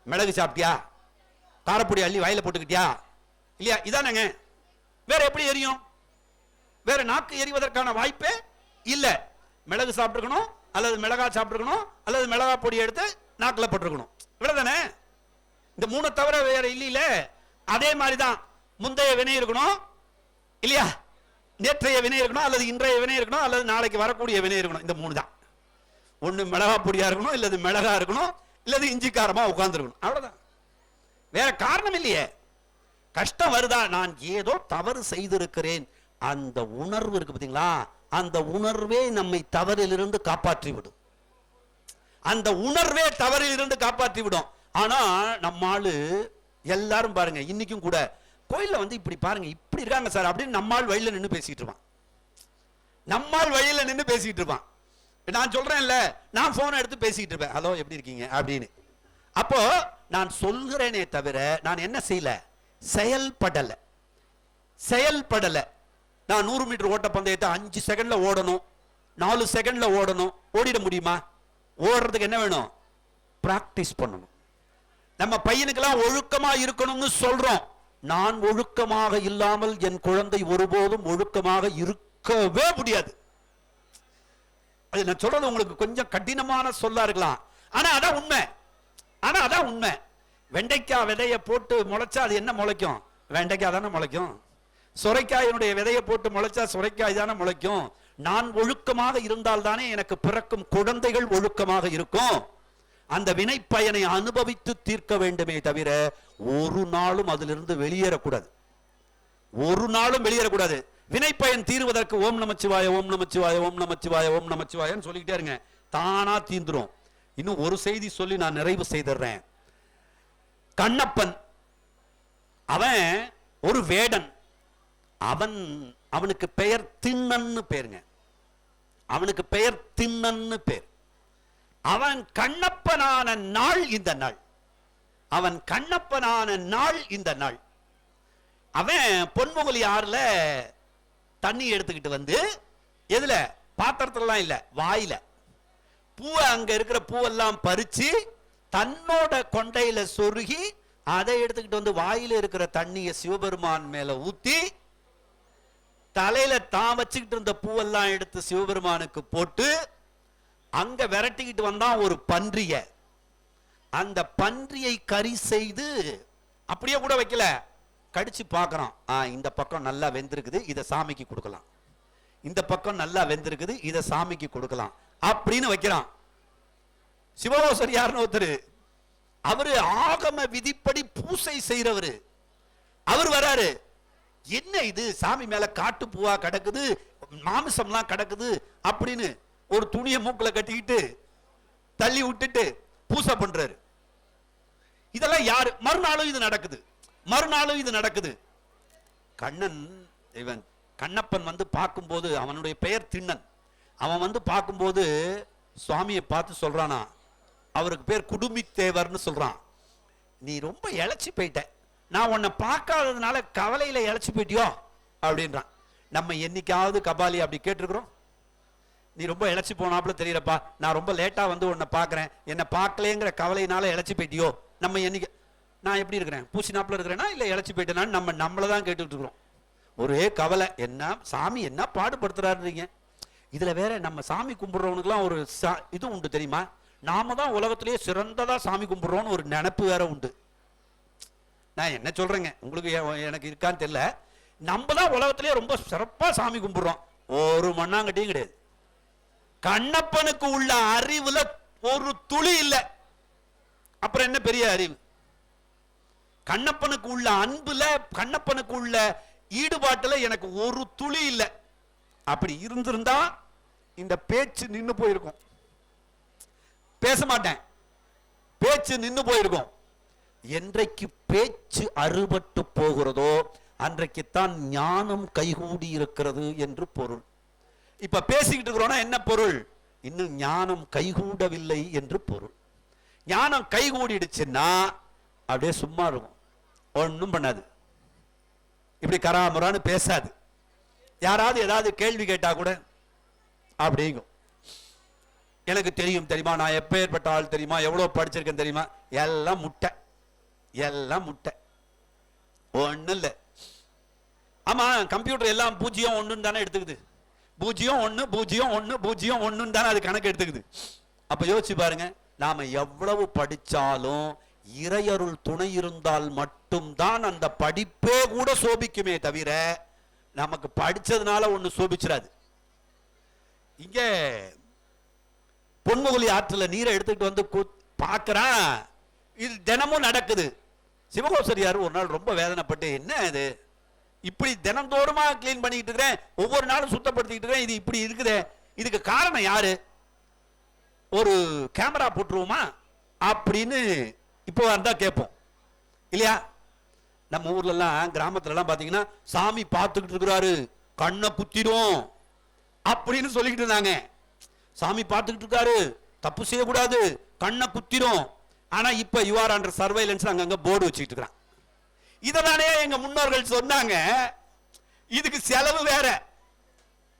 மிளகு சாப்பிட்டியா, காரப்பொடி அள்ளி வாயில போட்டுக்கிட்டியா இல்லையா, இதானங்க. வேற எப்படி எரியும்? வேற நாக்கு எரிவதற்கான வாய்ப்பே இல்ல. மிளகு சாப்பிட்டுருக்கணும், அல்லது மிளகா சாப்பிட்டுருக்கணும், அல்லது மிளகா பொடி எடுத்து நாக்கில் போட்டிருக்கணும், இவ்வளவுதானே. இந்த 3 தவிர வேற இல்லையில. அதே மாதிரிதான் முந்தைய வினை இருக்கணும் இல்லையா, நேற்றைய வினை இருக்கணும், அல்லது இன்றைய வினை இருக்கணும், அல்லது நாளைக்கு வரக்கூடிய வினை இருக்கணும். இந்த 3 தான். ஒண்ணு மிளகா பொடியா இருக்கணும், இல்லது மிளகா இருக்கணும், இல்லது இஞ்சி காரமா உட்கார்ந்துருக்கணும். அவ்வளவுதான், வேற காரணம் இல்லையே. கஷ்டம் வருதா, நான் ஏதோ தவறு செய்திருக்கிறேன், அந்த உணர்வு இருக்கு பாத்தீங்களா, அந்த உணர்வே நம்மை தவறிலிருந்து காப்பாற்றி விடும். அந்த உணர்வே தவறிலிருந்து காப்பாற்றி விடும். ஆனா நம்மாளு எல்லாரும் பாருங்க, இன்னைக்கும் கூட கோயில்ல வந்து இப்படி பாருங்க, இப்படி இருக்காங்க சார் அப்படின்னு நம்மால் வழியில நின்று பேசிட்டு இருப்பான். நம்மால் வழியில நின்று பேசிட்டு இருப்பான். நான் சொல்றேன்ல, நான் போன் எடுத்து பேசிட்டு இருப்பேன், ஹலோ எப்படி இருக்கீங்க அப்படின்னு. அப்போ நான் சொல்கிறேனே தவிர நான் என்ன செய்யல, செயல்படல. நான் 100 மீட்டர் ஓட்ட பந்தயத்தை 5 செகண்ட்ல ஓடணும், 4 செகண்ட்ல ஓடணும். ஓடிட முடியுமா? ஓடுறதுக்கு என்ன வேணும்? பிராக்டிஸ் பண்ணணும். நம்ம பையனுக்கெல்லாம் ஒழுக்கமா இருக்கணும்னு சொல்றோம். நான் ஒழுக்கமாக இல்லாமல் என் குழந்தை ஒருபோதும் ஒழுக்கமாக இருக்கவே முடியாது. அது நான் சொல்றது உங்களுக்கு கொஞ்சம் கடினமான சொல்லா இருக்கலாம், ஆனா அதான் உண்மை. வெண்டைக்காய் விதைய போட்டு முளைச்சா அது என்ன முளைக்கும்? வெண்டைக்காய் தானே முளைக்கும். சுரைக்காயினுடைய விதையை போட்டு முளைச்சா சுரைக்காய் தானே முளைக்கும். நான் ஒழுக்கமாக இருந்தால் தானே எனக்கு பிறக்கும் குழந்தைகள் ஒழுக்கமாக இருக்கும். அந்த வினை பயனை அனுபவித்து தீர்க்க வேண்டுமே தவிர ஒரு நாளும் அதிலிருந்து வெளியேறக்கூடாது. வினை பயன் தீர்வதற்கு ஓம் நமச்சிவாய ஓம் நமச்சிவாய ஓம் நமச்சிவாய ஓம் நமச்சிவாயன்னு சொல்லிக்கிட்டே இருங்க, தானா தீந்துரும். இன்னும் ஒரு செய்தி சொல்லி நான் நிறைவு செய்திடுறேன். கண்ணப்பன் அவன் ஒரு வேடன். அவனுக்கு பெயர் திண்ணன்னு பேருங்க. அவன் கண்ணப்பனான நாள் இந்த நாள். அவன் பொன்முகலி ஆறுல தண்ணி எடுத்துக்கிட்டு வந்து, எதுல? பாத்திரத்துலாம் இல்ல, வாயில பூவை, அங்க இருக்கிற பூவெல்லாம் பறிச்சு தன்னோட கொண்டையில சொருகி அதை எடுத்துக்கிட்டு வந்து வாயில இருக்கிற தண்ணிய சிவபெருமான் மேல ஊத்தி, தலையில தான் வச்சுக்கிட்டு இருந்த பூவெல்லாம் எடுத்து சிவபெருமானுக்கு போட்டு அங்க விரட்டிக்கிட்டு வந்தான் ஒரு பன்றிய. அந்த பன்றியை கறி செய்து அப்படியே கூட வைக்கல, கடிச்சு பார்க்கறான். இந்த பக்கம் நல்லா வெந்திருக்குது, இதை சாமிக்கு கொடுக்கலாம். இந்த பக்கம் நல்லா வெந்திருக்குது, இதை சாமிக்கு கொடுக்கலாம் அப்படின்னு வைக்கிறான். சிவகோசர் யாருன்னு ஒருத்தர், அவரு ஆகம விதிப்படி பூசை செய்யறவரு. அவர் வராரு, என்ன இது சாமி மேல காட்டு பூவா கிடக்குது, மாமிசம்லாம் கிடக்குது அப்படின்னு ஒரு துணியை மூக்குல கட்டிக்கிட்டு தள்ளி விட்டுட்டு பூசை பண்றாரு. இதெல்லாம் யாரு? மறுநாளும் இது நடக்குது. கண்ணப்பன் வந்து பார்க்கும்போது, அவனுடைய பெயர் திண்ணன். அவன் வந்து பார்க்கும்போது சுவாமியை பார்த்து சொல்றானா, அவருக்கு பேர் குடுமித்தேவர்னு சொல்றான், நீ ரொம்ப இழைச்சி போயிட்ட, நான் உன்னை பார்க்காததுனால கவலையில இழைச்சி போயிட்டியோ அப்படின்றான். நம்ம என்னைக்காவது கபாலி அப்படி கேட்டிருக்கிறோம்? நீ ரொம்ப இழைச்சி போனாப்புல தெரியறப்பா, நான் ரொம்ப லேட்டா வந்து உன்னை பார்க்கறேன், என்னை பார்க்கலேங்கிற கவலையினால இழைச்சி போயிட்டியோ? நம்ம என்னைக்கு நான் எப்படி இருக்கிறேன், பூசினாப்புல இருக்கிறேன்னா இல்ல இழைச்சி போயிட்டேனான்னு நம்மளதான் கேட்டுட்டு இருக்கிறோம். ஒரே கவலை, என்ன சாமி என்ன பாடுபடுத்துறாருங்க. இதுல வேற நம்ம சாமி கும்பிடுறவனுக்குலாம் ஒரு இது உண்டு தெரியுமா, நாம தான் உலகத்திலேயே சிறந்ததா சாமி கும்பிடுறோம்னு ஒரு நினைப்பு வேற உண்டு. நான் என்ன சொல்றேங்க, உங்களுக்கு எனக்கு இருக்கான்னு தெரியல, நம்ம தான் உலகத்திலேயே ரொம்ப சிறப்பா சாமி கும்பிடுறோம். ஒரு மண்ணாங்கட்டியும் கிடையாது. கண்ணப்பனுக்கு உள்ள அறிவுல ஒரு துளி இல்லை, அப்புறம் என்ன பெரிய அறிவு? கண்ணப்பனுக்கு உள்ள அன்புல, கண்ணப்பனுக்கு உள்ள ஈடுபாட்டுல எனக்கு ஒரு துளி இல்லை. அப்படி இருந்திருந்தா இந்த பேச்சு நின்னு போயிருக்கும், பேச மாட்டேன், பேச்சு நின்னு போயிருக்கும். என்றைக்கு பேச்சு அறுபட்டு போகிறதோ அன்றைக்குத்தான் ஞானம் கைகூடி இருக்கிறது என்று பொருள். இப்ப பேசிக்கிட்டு இருக்கிறோம்னா என்ன பொருள்? இன்னும் ஞானம் கைகூடவில்லை என்று பொருள். ஞானம் கைகூடிடுச்சுன்னா அப்படியே சும்மா இருக்கும், ஒன்னும் பண்ணாது, இப்படி கராமுரான்னு பேசாது. யாராவது ஏதாவது கேள்வி கேட்டா கூட அப்படிங்கும், எனக்கு தெரியும் தெரியுமா, நான் எப்பேற்பட்ட ஆள் தெரியுமா, எவ்வளவு படிச்சிருக்கேன் தெரியுமா, எல்லாம் முட்டை, ஒண்ணு இல்ல. ஆமா, கம்ப்யூட்டர் எல்லாம் 0 1 தானே எடுத்துக்குது, 0 1 0 1 0 1 தானே அது கணக்கு எடுத்துக்குது. அப்ப யோசிச்சு பாருங்க, நாம எவ்வளவு படிச்சாலும் இறையருள் துணை இருந்தால் மட்டும்தான் அந்த படிப்பே கூட சோபிக்குமே தவிர நமக்கு படிச்சதுனால ஒண்ணு சோபிச்சிடாது. இங்க பொன்முகலி ஆற்றுல நீரை எடுத்துக்கிட்டு வந்து பார்க்கறான். இது தினமும் நடக்குது. சிவகோசரியார் ஒரு நாள் ரொம்ப வேதனைப்பட்டு, என்ன இது இப்படி தினந்தோறுமா கிளீன் பண்ணிக்கிட்டு இருக்கிறேன், ஒவ்வொரு நாளும் சுத்தப்படுத்திக்கிட்டு இருக்கிறேன், இது இப்படி இருக்குதே, இதுக்கு காரணம் யாரு, ஒரு கேமரா போட்டுருவோமா அப்படின்னு இப்போ வந்தா கேட்போம் இல்லையா? நம்ம ஊர்ல எல்லாம் கிராமத்துல எல்லாம் பாத்தீங்கன்னா சாமி பார்த்துக்கிட்டு இருக்கிறாரு, கண்ணை குத்திடும் அப்படின்னு சொல்லிக்கிட்டு இருந்தாங்க. சாமி பார்த்துக்கிட்டு இருக்காரு, தப்பு செய்யக்கூடாது, கண்ணை குத்திடும். ஆனா இப்ப யூ ஆர் அண்டர் சர்வைலன்ஸ் அங்கங்க போர்டு வச்சுக்கிட்டு இருக்கிறான். இதனாலே எங்க முன்னோர்கள் சொன்னாங்க, இதுக்கு செலவு வேற,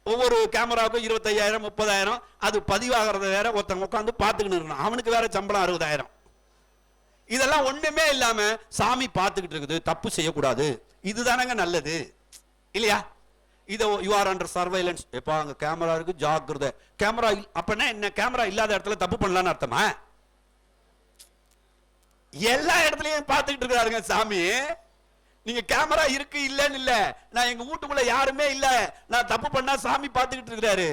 ஒவ்வொரு கேமராவுக்கும் 25,000 30,000, அது பதிவாகிறது வேற, ஒருத்தன் உட்காந்து பார்த்துக்கிட்டு இருக்கணும், அவனுக்கு வேற சம்பளம் 60,000. இதெல்லாம் ஒண்ணுமே இல்லாம சாமி பார்த்துக்கிட்டு இருக்குது, தப்பு செய்யக்கூடாது, இதுதானங்க நல்லது இல்லையா? இதை யூ ஆர் அண்டர் சர்வைலன்ஸ், எப்ப அங்க கேமரா இருக்கு ஜாக்கிரதை. கேமரா அப்பனா என்ன, கேமரா இல்லாத இடத்துல தப்பு பண்ணலான்னு அர்த்தமா? எல்லா இடத்துலயும் பார்த்துக்கிட்டு இருக்காருங்க சாமி. நீங்க கேமரா இருக்கு இல்லன்னு இல்ல, நான் எங்க வீட்டுக்குள்ள யாருமே இல்ல, நான் தப்பு பண்ணா சாமி பார்த்துக்கிட்டு இருக்கிறாரு.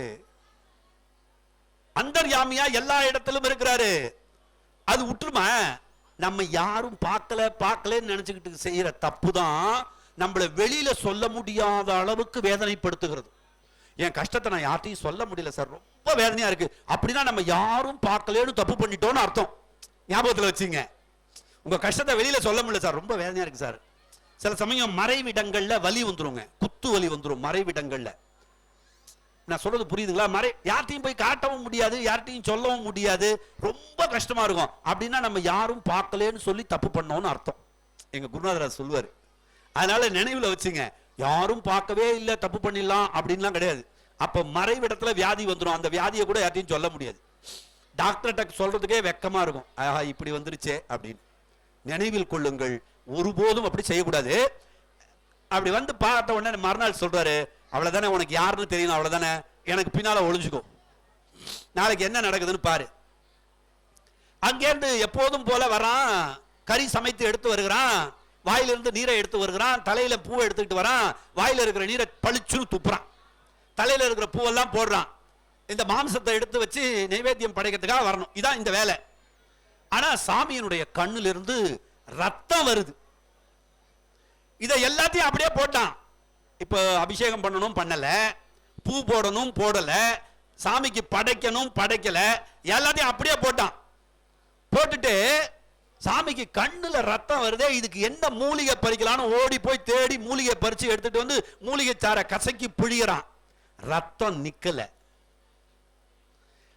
அந்தர்யாமியா எல்லா இடத்திலும் இருக்கிறாரு. அது விட்டுருமா? நம்ம யாரும் பார்க்கலன்னு நினைச்சுக்கிட்டு செய்யற தப்பு தான் நம்மள வெளியில சொல்ல முடியாத அளவுக்கு வேதனைப்படுத்துகிறது. என் கஷ்டத்தை நான் யார்ட்டையும் சொல்ல முடியல சார், ரொம்ப வேதனையா இருக்கு அப்படின்னா நம்ம யாரும் பார்க்கலன்னு தப்பு பண்ணிட்டோம்னு அர்த்தம். ஞாபகத்துல வச்சுங்க. உங்க கஷ்டத்தை வெளியில சொல்ல முடியல சார், ரொம்ப வேதனையா இருக்கு சார். சில சமயம் மறைவிடங்கள்ல வலி வந்துருங்க, குத்து வலி வந்துரும் மறைவிடங்கள்ல. நான் சொல்றது புரியுதுங்களா? யார்ட்டையும் போய் காட்டவும் முடியாது, யார்ட்டையும் சொல்லவும் முடியாது, ரொம்ப கஷ்டமா இருக்கும். அப்படின்னா நம்ம யாரும் பார்க்கலன்னு சொல்லி தப்பு பண்ணோம்னு அர்த்தம். எங்க குருநாதர் சொல்லுவாரு. அதனால நினைவுல வச்சுங்க, யாரும் பார்க்கவே இல்லை தப்பு பண்ணிடலாம் அப்படின்லாம் கிடையாது. அப்ப மறைவிடத்துல வியாதி வந்துடும், அந்த வியாதியை கூட யார்ட்டையும் சொல்ல முடியாது. டாக்டர்கிட்ட சொல்றதுக்கே வெக்கமா இருக்கும், இப்படி வந்துருச்சே அப்படின்னு. நினைவில் கொள்ளுங்கள், ஒருபோதும் அப்படி செய்யக்கூடாது. அப்படி வந்து பார்த்த உடனே மறுநாள் சொல்றாரு, அவ்வளவுதானே, உனக்கு யாருன்னு தெரியணும், அவ்வளவுதானே, எனக்கு பின்னால ஒளிஞ்சுக்கோ, நாளைக்கு என்ன நடக்குதுன்னு பாரு. அங்கேருந்து எப்போதும் போல வரான், கறி சமைத்து எடுத்து வருகிறான், வாயிலிருந்து நீரை எடுத்து வருகிறான், தலையில பூவை எடுத்துக்கிட்டு வரான், வாயில இருக்கிற நீரை பளிச்சுன்னு துப்புறான், தலையில இருக்கிற பூவெல்லாம் போடுறான். இந்த மாம்சத்தை எடுத்து வச்சு நைவேத்தியம் படைக்கிறதுக்காக வரணும், இதான் இந்த வேலை. ஆனா சாமியினுடைய கண்ணிலிருந்து ரத்தம் வருது. இதை எல்லாத்தையும் அப்படியே போட்டான். இப்ப அபிஷேகம் பண்ணணும் பண்ணல, பூ போடணும் போடல, சாமிக்கு படைக்கணும் படைக்கல, எல்லாத்தையும் அப்படியே போட்டான். போட்டுட்டு சாமிக்கு கண்ணுல ரத்தம் வருதே, இதுக்கு என்ன மூலிகை பறிக்கலான்னு ஓடி போய் தேடி மூலிகை பறிச்சு எடுத்துட்டு வந்து மூலிகை சார கசக்கி பிழிகிறான். ரத்தம் நிக்கல.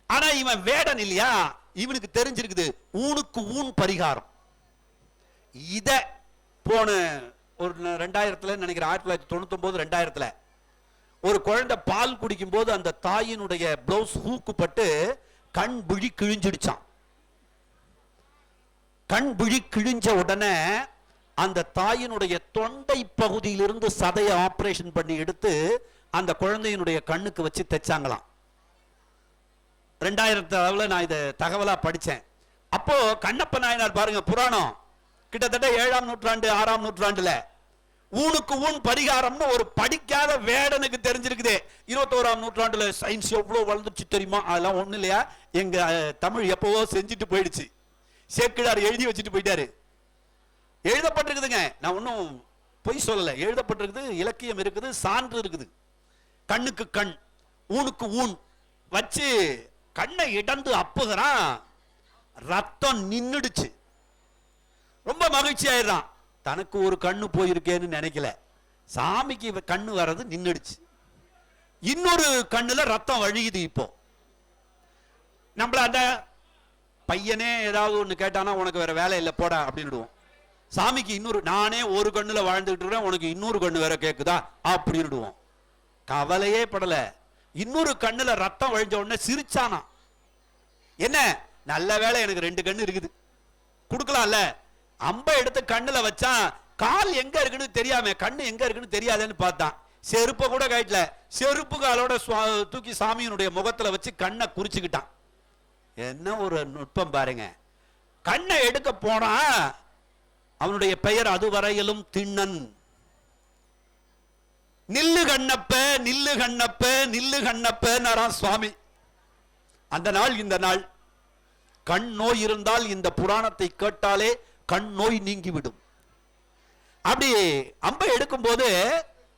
ஆனா இவன் வேடன் இல்லையா, இவனுக்கு தெரிஞ்சிருக்குது ஊனுக்கு ஊன் பரிகாரம். இத போன ஒரு 2000 நினைக்கிறேன், 1999 2000 ஒரு குழந்தை பால் குடிக்கும் போது அந்த தாயினுடைய பிளவுஸ் ஹூக்குப்பட்டு கண் விழி கிழிஞ்சிடுச்சான். கண் விழி கிழிஞ்ச உடனே அந்த தாயினுடைய தொண்டை பகுதியிலிருந்து சதையை ஆபரேஷன் பண்ணி எடுத்து அந்த குழந்தையினுடைய கண்ணுக்கு வச்சு தைச்சாங்களாம். 2000 நான் இதை தகவலா படிச்சேன். அப்போ கண்ணப்ப நாயனார் பாருங்க, புராணம் கிட்டத்தட்ட 7ஆம் நூற்றாண்டு 6ஆம் நூற்றாண்டுல ஊனுக்கு ஊன் பரிகாரம்னு ஒரு படிக்காத வேடனுக்கு தெரிஞ்சிருக்குது. 21ஆம் நூற்றாண்டுல சயின்ஸ் எவ்வளவு வளர்ந்துச்சு தெரியுமா? அதெல்லாம் ஒண்ணு இல்லையா, எங்க தமிழ் எப்பவோ செஞ்சுட்டு போயிடுச்சு. சேக்கிழார் எழுதி வச்சுட்டு போயிட்டாரு. எழுதப்பட்டிருக்குதுங்க, நான் ஒன்னும் பொய் சொல்லல, எழுதப்பட்டிருக்குது, இலக்கியம் இருக்குது, சான்று இருக்குது. கண்ணுக்கு கண் ஊனுக்கு ஊன் வச்சு கண்ணை இடந்து அப்புகிறான், ரத்தம் நின்னுடுச்சு. ரொம்ப மகிழ்ச்சி ஆயிடுறான், தனக்கு ஒரு கண்ணு போயிருக்கேன்னு நினைக்கல, சாமிக்கு கண்ணு வர்றது நின்னுடுச்சு. இன்னொரு கண்ணுல ரத்தம் வழியுது. இப்போ நம்மள அந்த பையனே ஏதாவது ஒண்ணு கேட்டானா, உனக்கு வேற வேலை இல்லை போடா அப்படின்னுடுவோம். சாமிக்கு இன்னொரு, நானே ஒரு கண்ணுல வாழ்ந்துட்டு இருக்கிறேன், உனக்கு இன்னொரு கண்ணு வேற கேக்குதா அப்படின்னுடுவோம். கவலையே படல. இன்னொரு கண்ணுல ரத்தம் வழிஞ்ச உடனே சிரிச்சானா, என்ன நல்ல வேலை எனக்கு 2 கண்ணு இருக்குது, கொடுக்கலாம்ல. அம்பை எடுத்து கண்ணுல வச்சான், கால் எங்க இருக்குன்னு தெரியாம, கண்ணு எங்க இருக்குன்னு தெரியாதுன்னு பார்த்தான். செருப்பை கூட கட்டல, செருப்பு காலோட தூக்கி சாமியினுடைய முகத்துல வச்சு கண்ணை குறிச்சுக்கிட்டான். என்ன ஒரு நுட்பம் பாருங்க. கண்ணை எடுக்க போனா அவனுடைய பெயர் அதுவரையிலும் திண்ணன். நில்லு கண்ணப்ப, நில்லு கண்ணப்ப, நில்லு கண்ணப்ப சுவாமி. அந்த நாள் இந்த நாள். கண் நோய் இருந்தால் இந்த புராணத்தை கேட்டாலே கண் நோய் நீங்கிவிடும். அப்படி அம்பை எடுக்கும் போது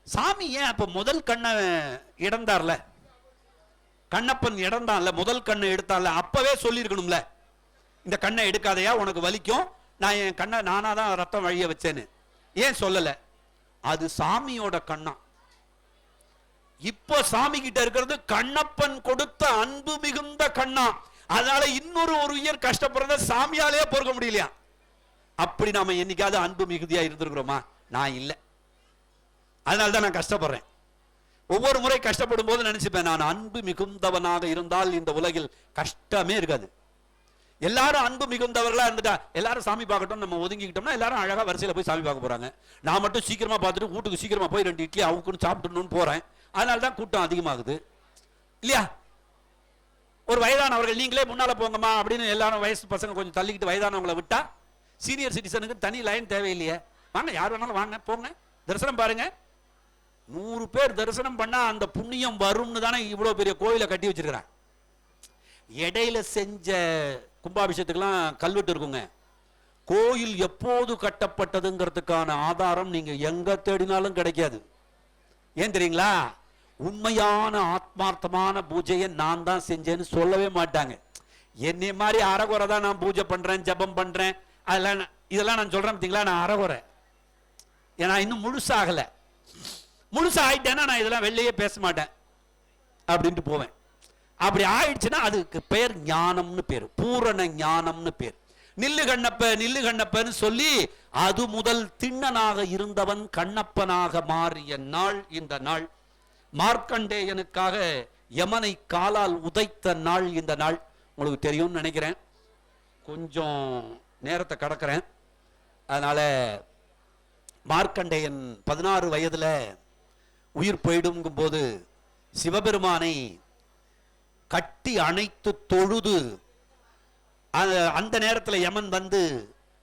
சாமி ஏன் அப்ப முதல் கண்ணை இடந்தார்ல, கண்ணப்பன் இடந்தான்ல, முதல் கண்ணை எடுத்தான்ல, அப்பவே சொல்லியிருக்கணும்ல, இந்த கண்ணை எடுக்காதையா உனக்கு வலிக்கும், நான் என் கண்ணை நானாதான் ரத்தம் வழிய வச்சேன்னு. ஏன் சொல்லல? அது சாமியோட கண்ணா. இப்போ சாமி கிட்ட இருக்கிறது கண்ணப்பன் கொடுத்த அன்பு மிகுந்த கண்ணா. அதனால இன்னொரு உயிர் கஷ்டப்படுறத சாமியாலே பொறுக்க முடியலையா? அப்படி நாம என்னைக்காவது அன்பு மிகுதியா இருந்திருக்கிறோமா? நான் இல்லை. அதனால்தான் நான் கஷ்டப்படுறேன். ஒவ்வொரு முறை கஷ்டப்படும் போது நினைச்சுப்பேன், நான் அன்பு மிகுந்தவனாக இருந்தால் இந்த உலகில் கஷ்டமே இருக்காது. எல்லாரும் அன்பு மிகுந்தவர்களா இருந்துட்டா எல்லாரும் சாமி பார்க்கட்டும், நம்ம ஒதுங்கிக்கிட்டோம்னா எல்லாரும் அழகா வரிசையில போய் சாமி பார்க்க போறாங்க. நான் மட்டும் சீக்கிரமா பார்த்துட்டு வீட்டுக்கு சீக்கிரமா போய் 2 இட்லி அவுக்குன்னு சாப்பிடணும்னு போறேன். அதனால்தான் கூட்டம் அதிகமாகுது இல்லையா? ஒரு வயதானவர்கள் நீங்களே முன்னால போங்கம்மா அப்படின்னு எல்லாரும் வயசு பசங்க கொஞ்சம் தள்ளிக்கிட்டு வயதானவங்களை விட்டா சீனியர் சிட்டிசனுக்கு தனி லைன் தேவையில்லையே. வாங்க, யார் வேணாலும் வாங்க, போங்க, தரிசனம் பாருங்க. 100 பேர் தரிசனம் பண்ணா அந்த புண்ணியம் வரும்னு தானே இவ்வளவு பெரிய கோயிலை கட்டி வச்சிருக்கிறான். இடையில செஞ்ச கும்பாபிஷேகத்துக்கெல்லாம் கல்வெட்டு இருக்குங்க. கோயில் எப்போது கட்டப்பட்டதுங்கிறதுக்கான ஆதாரம் நீங்க எங்க தேடினாலும் கிடைக்காது. ஏன் தெரியுங்களா? உண்மையான ஆத்மார்த்தமான பூஜையை நான் தான் செஞ்சேன்னு சொல்லவே மாட்டாங்க. என்னை மாதிரி அறகுறை தான் நான் பூஜை பண்றேன், ஜபம் பண்றேன், இதெல்லாம் நான் சொல்றேன் பார்த்தீங்களா, நான் அறகுறை. ஏன்னா இன்னும் முழுசாகல. முழுசா ஆயிட்டேன்னா நான் இதெல்லாம் வெளியே பேச மாட்டேன் அப்படின்ட்டு போவேன். அப்படி ஆயிடுச்சுன்னா அதுக்கு பேர் ஞானம்னு பேர், பூரண ஞானம்னு பேர். நில்லு கண்ணப்ப, நில்லு கண்ணப்பன்னு சொல்லி அது முதல் திண்ணனாக இருந்தவன் கண்ணப்பனாக மாறிய நாள் இந்த நாள். மார்க்கண்டேயனுக்காக யமனை காலால் உதைத்த நாள் இந்த நாள். உங்களுக்கு தெரியும்னு நினைக்கிறேன். கொஞ்சம் நேரத்தை கடக்கிறேன். அதனால மார்க்கண்டேயன் 16 வயதுல உயிர் போயிடுங்கும் போது சிவபெருமானை கட்டி அணைத்து தொழுது அந்த நேரத்தில் யமன் வந்து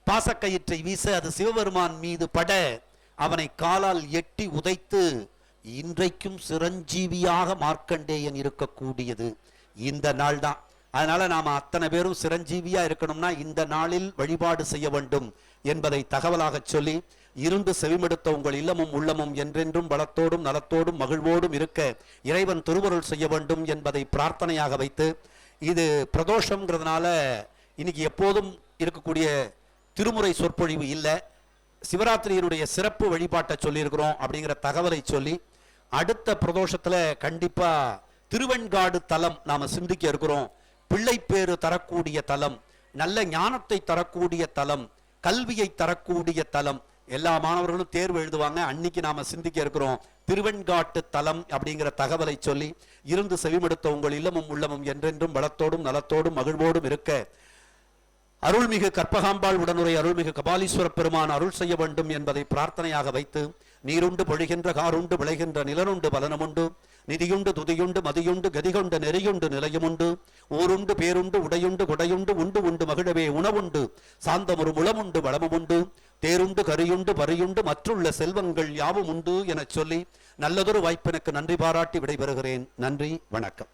பாசக்கயிற்றை வீச அது சிவபெருமான் மீது பட அவனை காலால் எட்டி உதைத்து இன்றைக்கும் சிரஞ்சீவியாக மார்க்கண்டேயன் இருக்கக்கூடியது இந்த நாள் தான். அதனால நாம அத்தனை பேரும் சிரஞ்சீவியா இருக்கணும்னா இந்த நாளில் வழிபாடு செய்ய வேண்டும் என்பதை தகவலாக சொல்லி, இருந்து செவிமெடுத்த உங்கள் இல்லமும் உள்ளமும் என்றென்றும் பலத்தோடும் நலத்தோடும் மகிழ்வோடும் இருக்க இறைவன் திருவருள் செய்ய வேண்டும் என்பதை பிரார்த்தனையாக வைத்து, இது பிரதோஷம்ங்கிறதுனால இன்னைக்கு எப்போதும் இருக்கக்கூடிய திருமுறை சொற்பொழிவு இல்லை, சிவராத்திரியினுடைய சிறப்பு வழிபாட்டை சொல்லியிருக்கிறோம் அப்படிங்கிற தகவலை சொல்லி, அடுத்த பிரதோஷத்துல கண்டிப்பா திருவெண்காடு தலம் நாம சிந்திக்க இருக்கிறோம். பிள்ளை பேறு தரக்கூடிய தலம், நல்ல ஞானத்தை தரக்கூடிய தலம், கல்வியை தரக்கூடிய தலம். எல்லா மாணவர்களும் தேர்வு எழுதுவாங்க. அன்னைக்கு நாம சிந்திக்க இருக்கிறோம் திருவெண்காட்டு தலம் அப்படிங்கிற தகவலை சொல்லி, இருந்து செவிமெடுத்த உங்கள் இல்லமும் உள்ளமும் என்றென்றும் பலத்தோடும் நலத்தோடும் மகிழ்வோடும் இருக்க அருள்மிகு கற்பகாம்பாள் உடனுரை அருள்மிகு கபாலீஸ்வர பெருமான் அருள் செய்ய வேண்டும் என்பதை பிரார்த்தனையாக வைத்து, நீருண்டு பொழிகின்ற காருண்டு விளைகின்ற நிலனுண்டு பலனமுண்டு, நிதியுண்டு துதியுண்டு மதியுண்டு கதிகொண்டு நெறியுண்டு நிலையுமுண்டு, ஊருண்டு பேருண்டு உடையுண்டு கொடையுண்டு உண்டு உண்டு மகிழவே உணவுண்டு சாந்தமொரு முளமுண்டு வளமுண்டு, தேருண்டு கரியுண்டு பரியுண்டு மற்றுள்ள செல்வங்கள் யாவும் உண்டு எனச் சொல்லி நல்லதொரு வாய்ப்பினுக்கு நன்றி பாராட்டி விடைபெறுகிறேன். நன்றி, வணக்கம்.